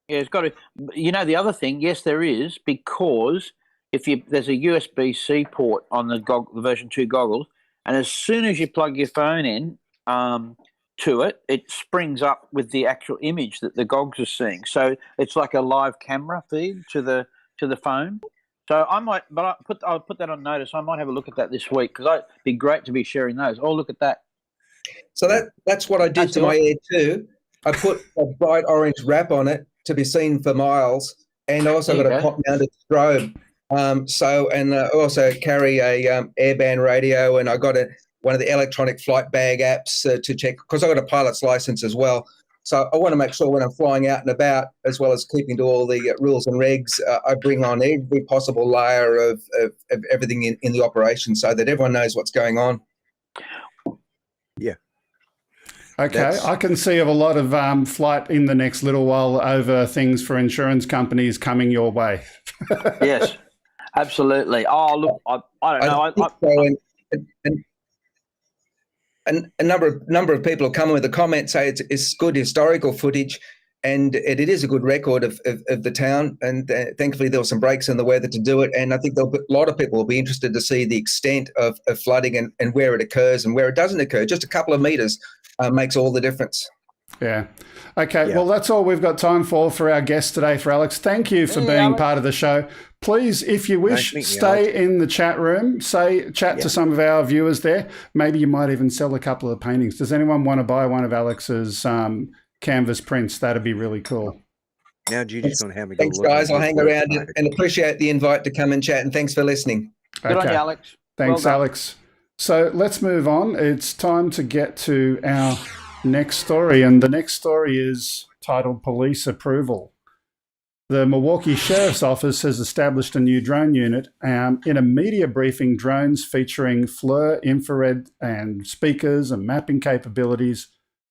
It's got to. The other thing, yes, there is, because there's a USB-C port on the version 2 goggles. And as soon as you plug your phone in to it, it springs up with the actual image that the gogs are seeing. So it's like a live camera feed to the phone. So I might, but I'll put that on notice. I might have a look at that this week, because it'd be great to be sharing those. Oh, look at that. So that's what I did to my Air 2. I put a bright orange wrap on it to be seen for miles, and I also got a top-mounted strobe. I also carry a airband radio, and I got one of the electronic flight bag apps to check, because I got a pilot's license as well. So I want to make sure when I'm flying out and about, as well as keeping to all the rules and regs, I bring on every possible layer of everything in the operation, so that everyone knows what's going on. Yeah. Okay, I can see of a lot of flight in the next little while over things for insurance companies coming your way. Yes. Absolutely. Oh, look, I don't know. And a number of people have come with a comment, say it's good historical footage, and it is a good record of the town. And thankfully there were some breaks in the weather to do it. And I think a lot of people will be interested to see the extent of flooding and where it occurs and where it doesn't occur. Just a couple of meters makes all the difference. Yeah. Okay. Yeah. Well, that's all we've got time for our guest today, for Alex. Thank you for being Alex. part of the show. Please, if you wish, meeting you, stay Alex. in the chat room. Chat to some of our viewers there. Maybe you might even sell a couple of paintings. Does anyone want to buy one of Alex's canvas prints? That'd be really cool. Now Gigi's going to have me go Thanks, look guys. at I'll his hang work around tonight. and appreciate the invite to come and chat. And thanks for listening. Good on you, Alex. Thanks, Well done. Alex. So let's move on. It's time to get to our next story. And the next story is titled Police Approval. The Milwaukee Sheriff's Office has established a new drone unit. In a media briefing, drones featuring FLIR, infrared, and speakers and mapping capabilities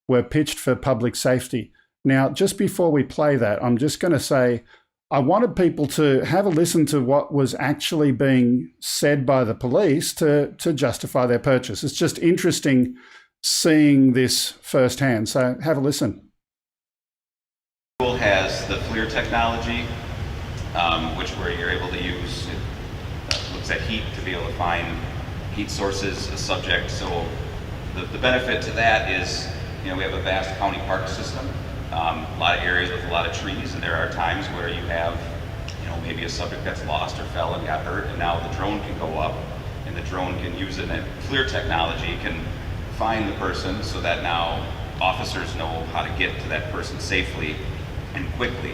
were pitched for public safety. Now, just before we play that, I'm just going to say I wanted people to have a listen to what was actually being said by the police to justify their purchase. It's just interesting seeing this firsthand. So have a listen. Has the FLIR technology, where you're able to use, it looks at heat to be able to find heat sources, a subject. So the benefit to that is, we have a vast county park system, a lot of areas with a lot of trees, and there are times where you have, maybe a subject that's lost or fell and got hurt, and now the drone can go up, and the drone can use it, and FLIR technology can find the person so that now officers know how to get to that person safely and quickly.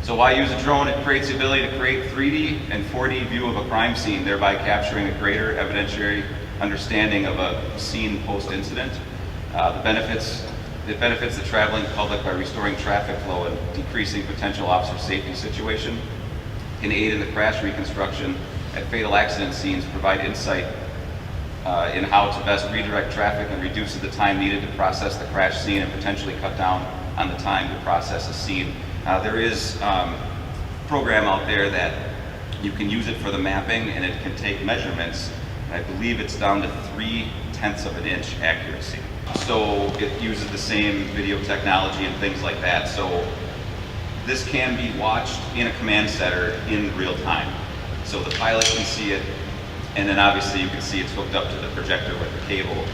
So why use a drone? It creates the ability to create 3D and 4D view of a crime scene, thereby capturing a greater evidentiary understanding of a scene post-incident. It benefits the traveling public by restoring traffic flow and decreasing potential officer safety situation. Can aid in the crash reconstruction at fatal accident scenes, provide insight in how to best redirect traffic and reduce the time needed to process the crash scene and potentially cut down on the time to process a scene. There is a program out there that you can use it for the mapping, and it can take measurements. I believe it's down to 0.3 of an inch accuracy. So it uses the same video technology and things like that. So this can be watched in a command center in real time. So the pilot can see it, and then obviously you can see it's hooked up to the projector with the cable.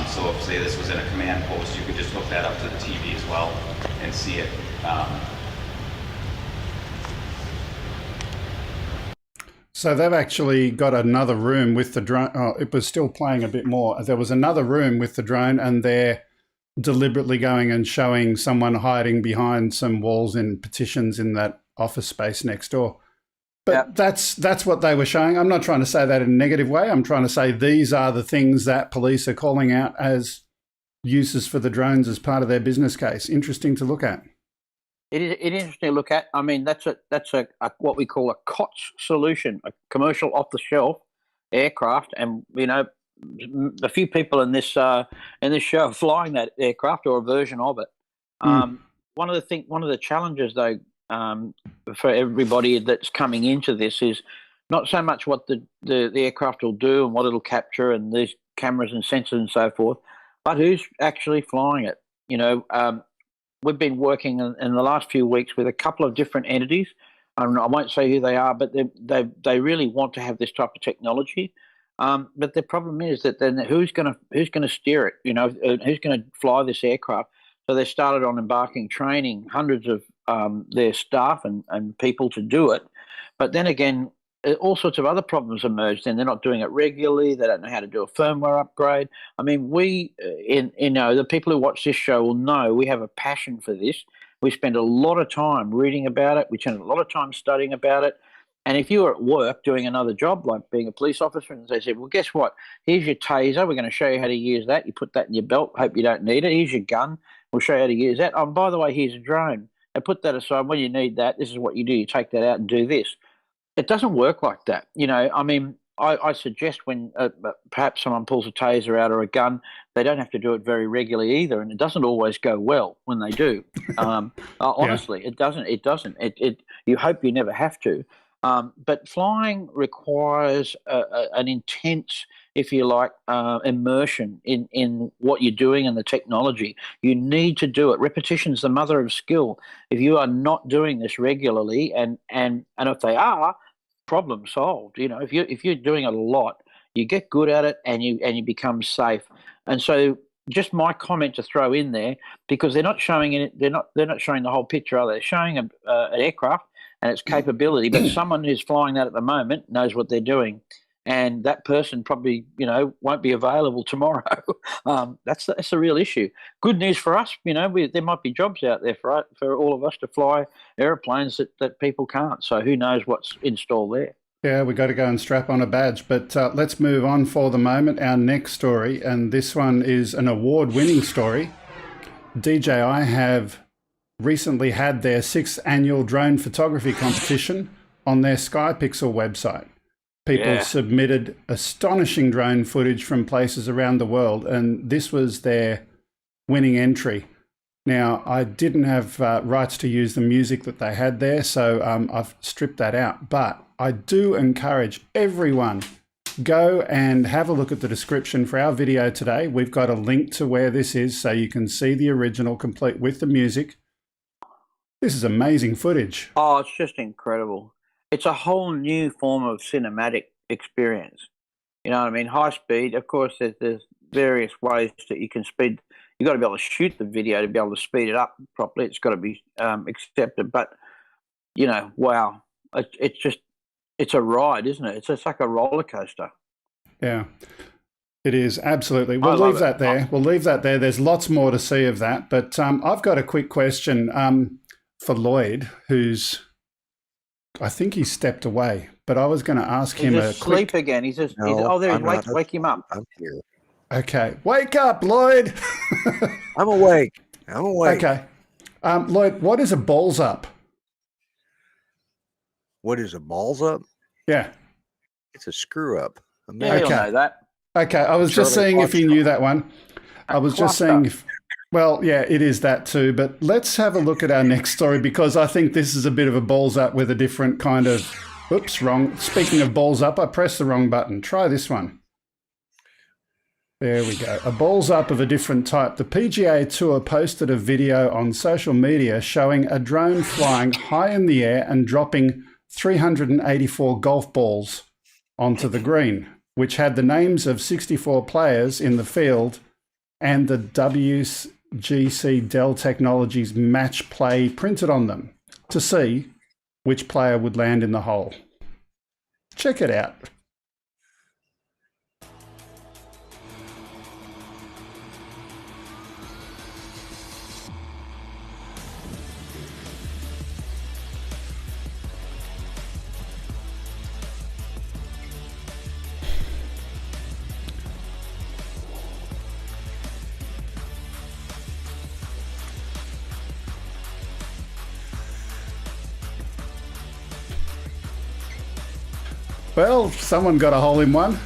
So if, say, this was in a command post, you could just hook that up to the TV as well and see it. So they've actually got another room with the drone. Oh, it was still playing a bit more. There was another room with the drone, and they're deliberately going and showing someone hiding behind some walls and partitions in that office space next door. But that's what they were showing. I'm not trying to say that in a negative way. I'm trying to say these are the things that police are calling out as uses for the drones as part of their business case. Interesting to look at. It is interesting to look at. I mean, that's a what we call a COTS solution, a commercial off-the-shelf aircraft, and a few people in this show are flying that aircraft or a version of it. One of the challenges though, for everybody that's coming into this is not so much what the aircraft will do and what it'll capture and these cameras and sensors and so forth, but who's actually flying it. We've been working in the last few weeks with a couple of different entities. I won't say who they are, but they really want to have this type of technology. But the problem is that then who's going to steer it? Who's going to fly this aircraft? So they started on embarking training hundreds of their staff and people to do it. But then again, all sorts of other problems emerged, and they're not doing it regularly. They don't know how to do a firmware upgrade. I mean, the people who watch this show will know we have a passion for this. We spend a lot of time reading about it. We spend a lot of time studying about it. And if you were at work doing another job, like being a police officer, and they said, well, guess what? Here's your taser. We're going to show you how to use that. You put that in your belt. Hope you don't need it. Here's your gun. We'll show you how to use that. Oh, and by the way, here's a drone. And put that aside. When you need that, this is what you do. You take that out and do this. It doesn't work like that. I mean, I suggest when perhaps someone pulls a taser out or a gun, they don't have to do it very regularly either, and it doesn't always go well when they do. Honestly, it doesn't. It doesn't. You hope you never have to. But flying requires an intense, if you like, immersion in what you're doing and the technology. You need to do it. Repetition's the mother of skill. If you are not doing this regularly, and if they are, problem solved. If you're doing it a lot, you get good at it and you become safe. And so just my comment to throw in there, because they're not showing it. They're not showing the whole picture, are they? They're showing an aircraft and its capability, but someone who's flying that at the moment knows what they're doing, and that person probably won't be available tomorrow. That's a real issue. Good news for us, there might be jobs out there for all of us to fly airplanes that people can't. So who knows what's installed there. Yeah, we got to go and strap on a badge. But let's move on for the moment. Our next story, and this one is an award-winning story. DJI have recently had their 6th annual drone photography competition on their SkyPixel website. People submitted astonishing drone footage from places around the world, and this was their winning entry. Now, I didn't have rights to use the music that they had there, so I've stripped that out. But I do encourage everyone, go and have a look at the description for our video today. We've got a link to where this is so you can see the original complete with the music. This is amazing footage. Oh, it's just incredible. It's a whole new form of cinematic experience. You know what I mean? High speed, of course, there's various ways that you can speed. You've got to be able to shoot the video to be able to speed it up properly. It's got to be accepted. But, wow, it's a ride, isn't it? It's just like a roller coaster. Yeah, it is, absolutely. We'll leave that there. We'll leave that there. There's lots more to see of that. But I've got a quick question for Lloyd, I think he stepped away, but I was going to ask him a quick... again. He's just, wake him up. I'm here. Okay. Wake up, Lloyd. I'm awake. Okay. Lloyd, what is a balls up? What is a balls up? Yeah. It's a screw up. Yeah, you'll know that. Okay. I was just seeing if you knew that one. I was just saying if... Well, yeah, it is that too. But let's have a look at our next story, because I think this is a bit of a balls up with a different kind of... Oops, wrong. Speaking of balls up, I pressed the wrong button. Try this one. There we go. A balls up of a different type. The PGA Tour posted a video on social media showing a drone flying high in the air and dropping 384 golf balls onto the green, which had the names of 64 players in the field and the WGC Dell Technologies match play printed on them to see which player would land in the hole. Check it out. Well, someone got a hole in one.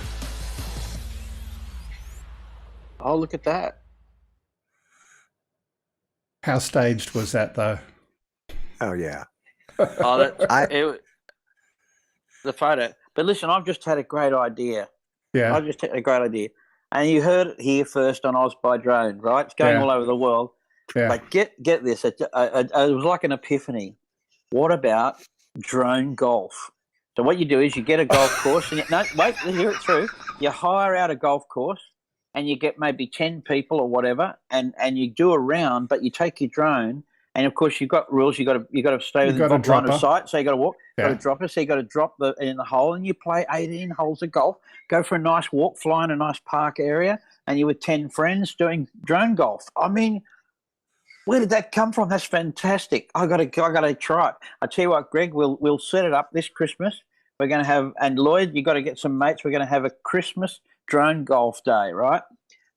Oh, look at that. How staged was that, though? Oh, yeah. The photo. But listen, I've just had a great idea. Yeah. I've just had a great idea. And you heard it here first on OzByDrone, right? It's going all over the world. Yeah. But get this. It was like an epiphany. What about drone golf? So what you do is you get a golf course, and let's hear it through. You hire out a golf course, and you get maybe 10 people or whatever, and you do a round, but you take your drone, and of course you've got rules. You got to stay within the line of sight, so you got to walk. Got to drop it, so you got to drop in the hole, and you play 18 holes of golf. Go for a nice walk, fly in a nice park area, and you're with 10 friends doing drone golf. I mean, where did that come from? That's fantastic. I got to try it. I tell you what, Greg, we'll set it up this Christmas. We're going to have, and Lloyd, you got to get some mates. We're going to have a Christmas drone golf day, right?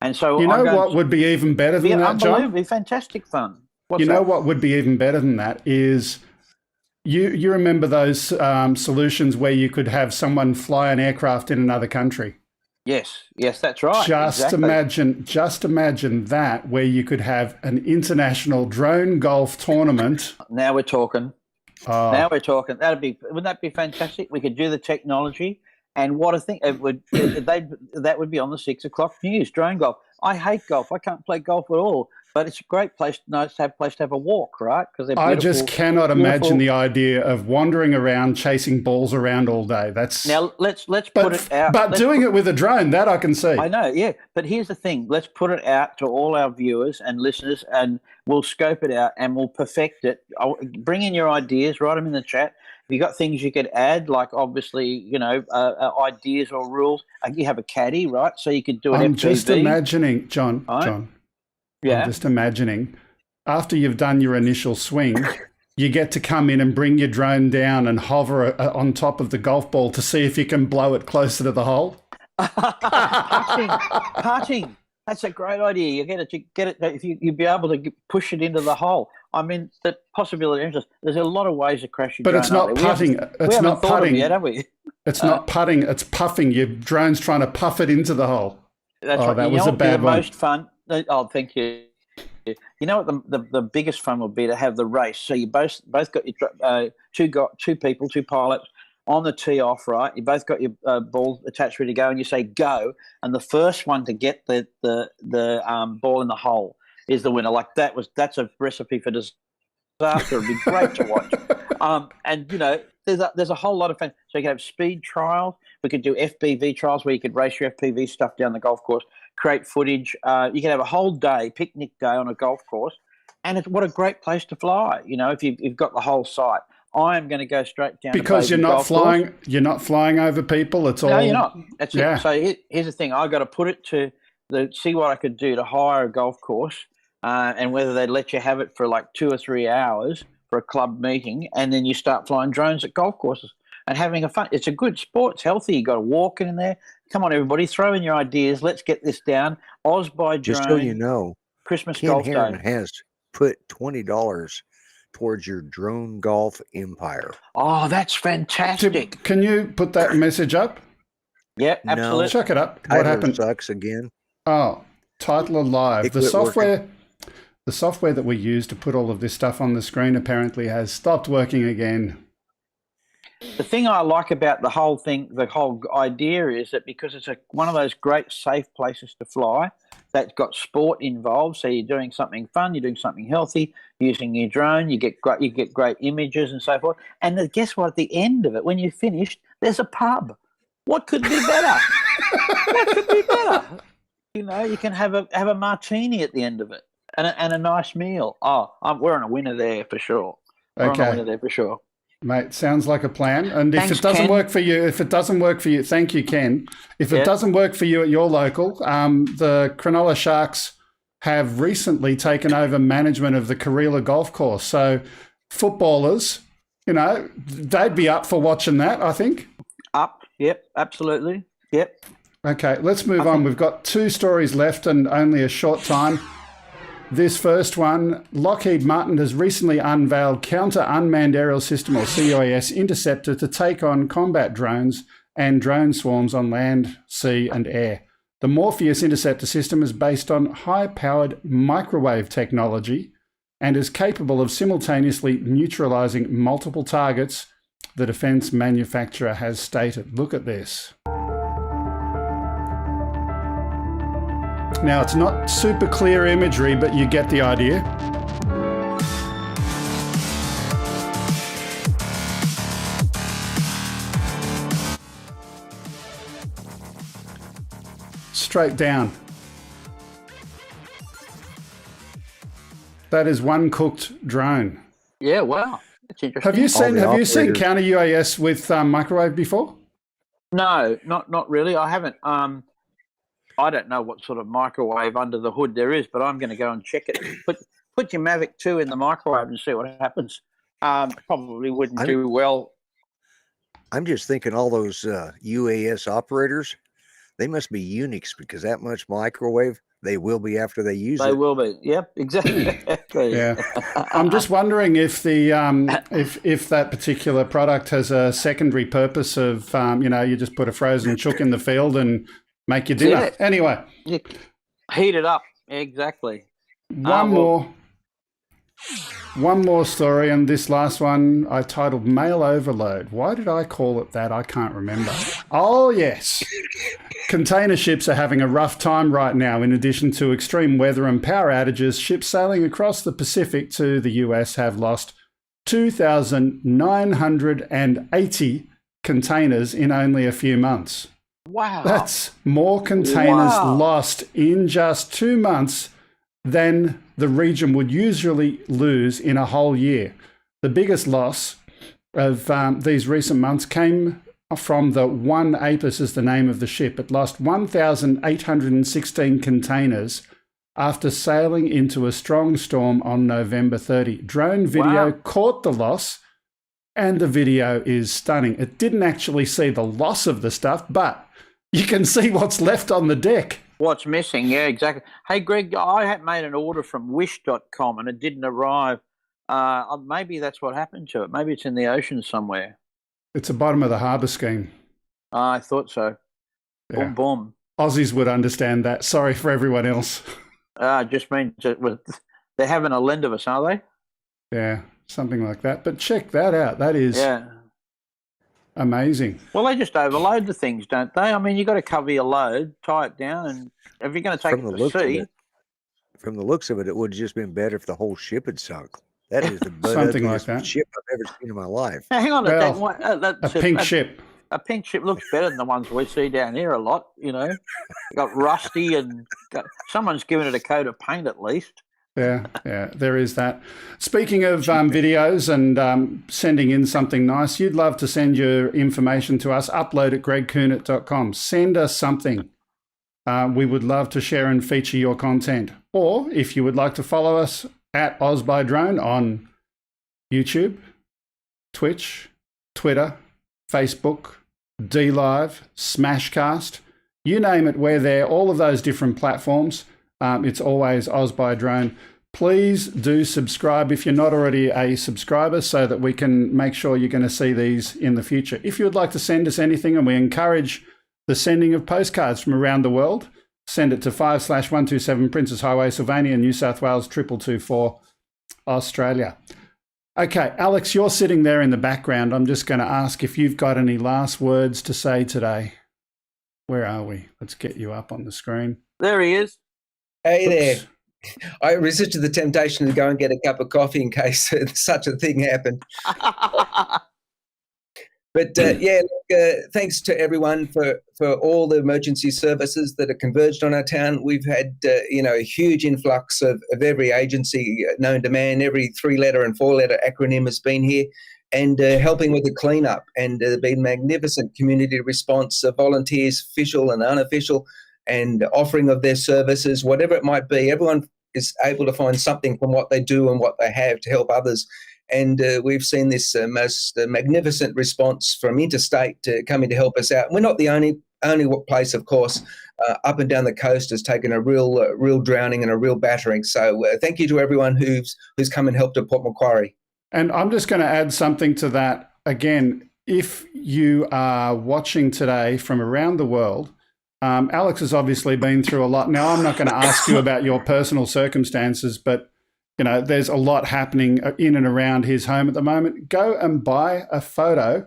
And so what would be even better than that, John? Unbelievably fantastic fun. What's that? What would be even better than that is you remember those solutions where you could have someone fly an aircraft in another country. Yes, that's right. Just imagine that, where you could have an international drone golf tournament. Now we're talking. Wouldn't that be fantastic? We could do the technology, and what I think it would that would be on the 6 o'clock news. Drone golf. I hate golf. I can't play golf at all. But it's a great nice place to have a walk, right? Because I just cannot imagine the idea of wandering around chasing balls around all day. That's now let's put it out. But doing it with a drone, that I can see. I know, yeah. But here's the thing: let's put it out to all our viewers and listeners, and we'll scope it out and we'll perfect it. Bring in your ideas, write them in the chat. If you got things you could add, like obviously, ideas or rules. You have a caddy, right? So you could do an I'm FPV. just imagining, John. Right? John. Yeah. I'm just imagining, after you've done your initial swing, you get to come in and bring your drone down and hover on top of the golf ball to see if you can blow it closer to the hole. Putting. That's a great idea. You get it. If you'd be able to push it into the hole. I mean, the possibility is there's a lot of ways of crashing. But it's not putting. It's not putting yet, have we? It's not putting. It's puffing. Your drone's trying to puff it into the hole. That's right. That was a bad one. Most fun. Oh, thank you. You know what the biggest fun would be to have the race. So you both got your two people, two pilots on the tee off, right? You both got your ball attached, ready to go, and you say go, and the first one to get the ball in the hole is the winner. Like that's a recipe for disaster. It'd be great to watch. And there's a whole lot of fun. So you can have speed trials. We could do FPV trials where you could race your FPV stuff down the golf course, create footage. You can have a whole day, picnic day on a golf course, and what a great place to fly. If you've got the whole site. I am going to go straight down because you're not flying. Course. You're not flying over people. It's all. No, you're not. That's yeah. it. So here's the thing. I got to put it to see what I could do to hire a golf course, and whether they'd let you have it for like 2 or 3 hours for a club meeting, and then you start flying drones at golf courses and having a fun. It's a good sport. It's healthy. You got to walk in there. Come on, everybody, throw in your ideas. Let's get this down. OzByDrone. Just so you know, Christmas Ken golf Heron day has put $20 towards your drone golf empire. Oh, that's fantastic. Can you put that message up? Yeah, absolutely. No. Check it up. Tyler what happened? Sucks again. Oh, Title Live. The software that we use to put all of this stuff on the screen apparently has stopped working again. The thing I like about the whole thing, the whole idea is that because it's one of those great safe places to fly that's got sport involved, so you're doing something fun, you're doing something healthy, using your drone, you get great images and so forth. And then guess what? At the end of it, when you're finished, there's a pub. What could be better? What could be better? You can have a martini at the end of it and a nice meal. Oh, we're on a winner there for sure. We're on a winner there for sure. Mate, sounds like a plan. And Thanks, if it doesn't Ken. work for you, thank you, Ken. If it doesn't work for you at your local, the Cronulla Sharks have recently taken over management of the Karela Golf Course. So footballers, they'd be up for watching that, I think. Up, yep, absolutely, yep. Okay, let's move on. We've got 2 stories left and only a short time. This first one, Lockheed Martin has recently unveiled Counter Unmanned Aerial System, or CUAS, Interceptor to take on combat drones and drone swarms on land, sea and air. The Morpheus Interceptor system is based on high-powered microwave technology and is capable of simultaneously neutralizing multiple targets, the defense manufacturer has stated. Look at this. Now, it's not super clear imagery, but you get the idea. Straight down. That is one cooked drone. Yeah, wow. That's interesting. Have you seen counter UAS with microwave before? No, not really. I haven't. I don't know what sort of microwave under the hood there is, but I'm going to go and check it. Put your Mavic 2 in the microwave and see what happens. Probably wouldn't do well. I'm just thinking all those UAS operators, they must be Unix because that much microwave, they will be after they use it. They will be. Yep, exactly. Yeah. I'm just wondering if the if that particular product has a secondary purpose of you just put a frozen chook in the field and make your dinner. Yeah. Anyway. Yeah. Heat it up. Exactly. One more story, and this last one I titled Mail Overload. Why did I call it that? I can't remember. Oh, yes. Container ships are having a rough time right now. In addition to extreme weather and power outages, ships sailing across the Pacific to the US have lost 2,980 containers in only a few months. Wow. That's more containers lost in just 2 months than the region would usually lose in a whole year. The biggest loss of these recent months came from the One Apis is the name of the ship. It lost 1,816 containers after sailing into a strong storm on November 30. Drone video caught the loss, and the video is stunning. It didn't actually see the loss of the stuff, but you can see what's left on the deck. What's missing, yeah, exactly. Hey, Greg, I had made an order from wish.com and it didn't arrive. Maybe that's what happened to it. Maybe it's in the ocean somewhere. It's the bottom of the harbour scheme. I thought so. Yeah. Boom, boom. Aussies would understand that. Sorry for everyone else. Just means that they're having a lend of us, are they? Yeah, something like that. But check that out. That is amazing. Well, they just overload the things, don't they? I mean, you've got to cover your load, tie it down, and if you're going to take it to sea... From the looks of it, it would have just been better if the whole ship had sunk. That is the something like that. ship I've ever seen in my life. Now, hang on a pink ship. A pink ship looks better than the ones we see down here a lot, you know. Got rusty and someone's given it a coat of paint at least. Yeah, there is that. Speaking of videos and sending in something nice, you'd love to send your information to us, upload at gregkuhnert.com. Send us something. We would love to share and feature your content. Or if you would like to follow us at OzByDrone on YouTube, Twitch, Twitter, Facebook, DLive, Smashcast, you name it, we're there. All of those different platforms. It's always OzByDrone. Please do subscribe if you're not already a subscriber so that we can make sure you're going to see these in the future. If you would like to send us anything, and we encourage the sending of postcards from around the world, send it to 5/127 Princess Highway, Sylvania, New South Wales, 2224, Australia. Okay, Alex, you're sitting there in the background. I'm just going to ask if you've got any last words to say today. Where are we? Let's get you up on the screen. There he is. Hey there. I resisted the temptation to go and get a cup of coffee in case such a thing happened. But thanks to everyone for all the emergency services that are converged on our town. We've had a huge influx of every agency known to man. Every 3-letter and 4-letter acronym has been here and helping with the cleanup. And there's been magnificent community response, volunteers, official and unofficial, and offering of their services, whatever it might be. Everyone is able to find something from what they do and what they have to help others. And we've seen this most magnificent response from interstate coming to help us out. We're not the only place, of course. Up and down the coast has taken a real drowning and a real battering. So thank you to everyone who's come and helped at Port Macquarie. And I'm just going to add something to that. Again, if you are watching today from around the world, Alex has obviously been through a lot. Now, I'm not going to ask you about your personal circumstances, but there's a lot happening in and around his home at the moment. Go and buy a photo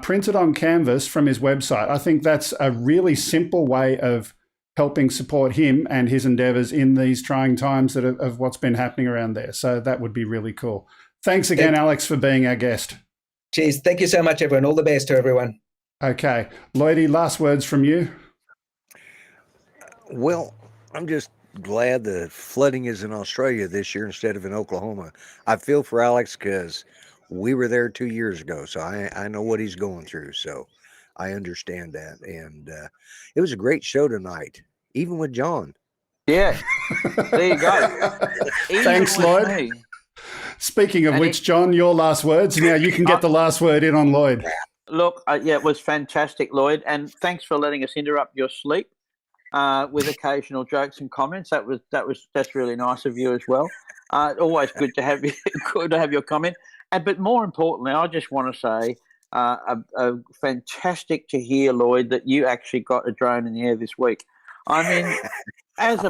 printed on canvas from his website. I think that's a really simple way of helping support him and his endeavours in these trying times of what's been happening around there. So that would be really cool. Thanks again, Alex, for being our guest. Cheers. Thank you so much, everyone. All the best to everyone. Okay. Lloydie, last words from you. Well, I'm just glad the flooding is in Australia this year instead of in Oklahoma. I feel for Alex because we were there 2 years ago, so I know what he's going through. So I understand that. And it was a great show tonight, even with John. Yeah, there you go. Thanks, Lloyd. Speaking of which, John, your last words. Now you can get the last word in on Lloyd. Look, it was fantastic, Lloyd, and thanks for letting us interrupt your sleep with occasional jokes and comments. That's really nice of you as well. Always good to have you. Good to have your comment. But more importantly, I just want to say, fantastic to hear, Lloyd, that you actually got a drone in the air this week. I mean, as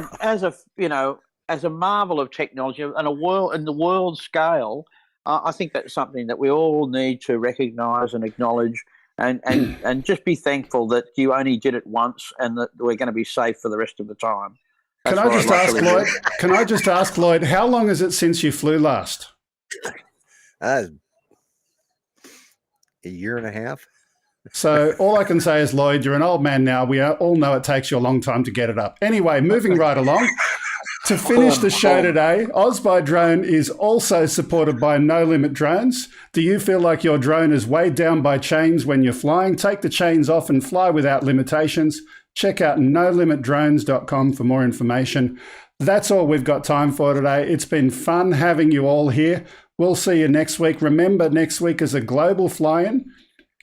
a marvel of technology and the world scale, I think that's something that we all need to recognise and acknowledge. and just be thankful that you only did it once and that we're going to be safe for the rest of the time. Can I just ask Lloyd? Can I just ask Lloyd, how long is it since you flew last? A year and a half. So all I can say is, Lloyd, you're an old man now. We all know it takes you a long time to get it up. Anyway, moving right along. To finish the show today, OzByDrone is also supported by NoLimitDronez. Do you feel like your drone is weighed down by chains when you're flying? Take the chains off and fly without limitations. Check out NoLimitDronez.com for more information. That's all we've got time for today. It's been fun having you all here. We'll see you next week. Remember, next week is a global fly-in.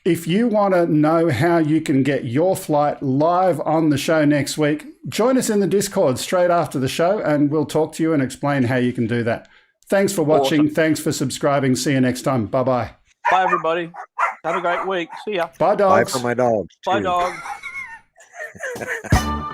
If you want to know how you can get your flight live on the show next week, join us in the Discord straight after the show and we'll talk to you and explain how you can do that. Thanks for watching. Awesome. Thanks for subscribing. See you next time. Bye-bye. Bye, everybody. Have a great week. See ya. Bye, dogs. Bye for my dogs. Bye, too. dogs.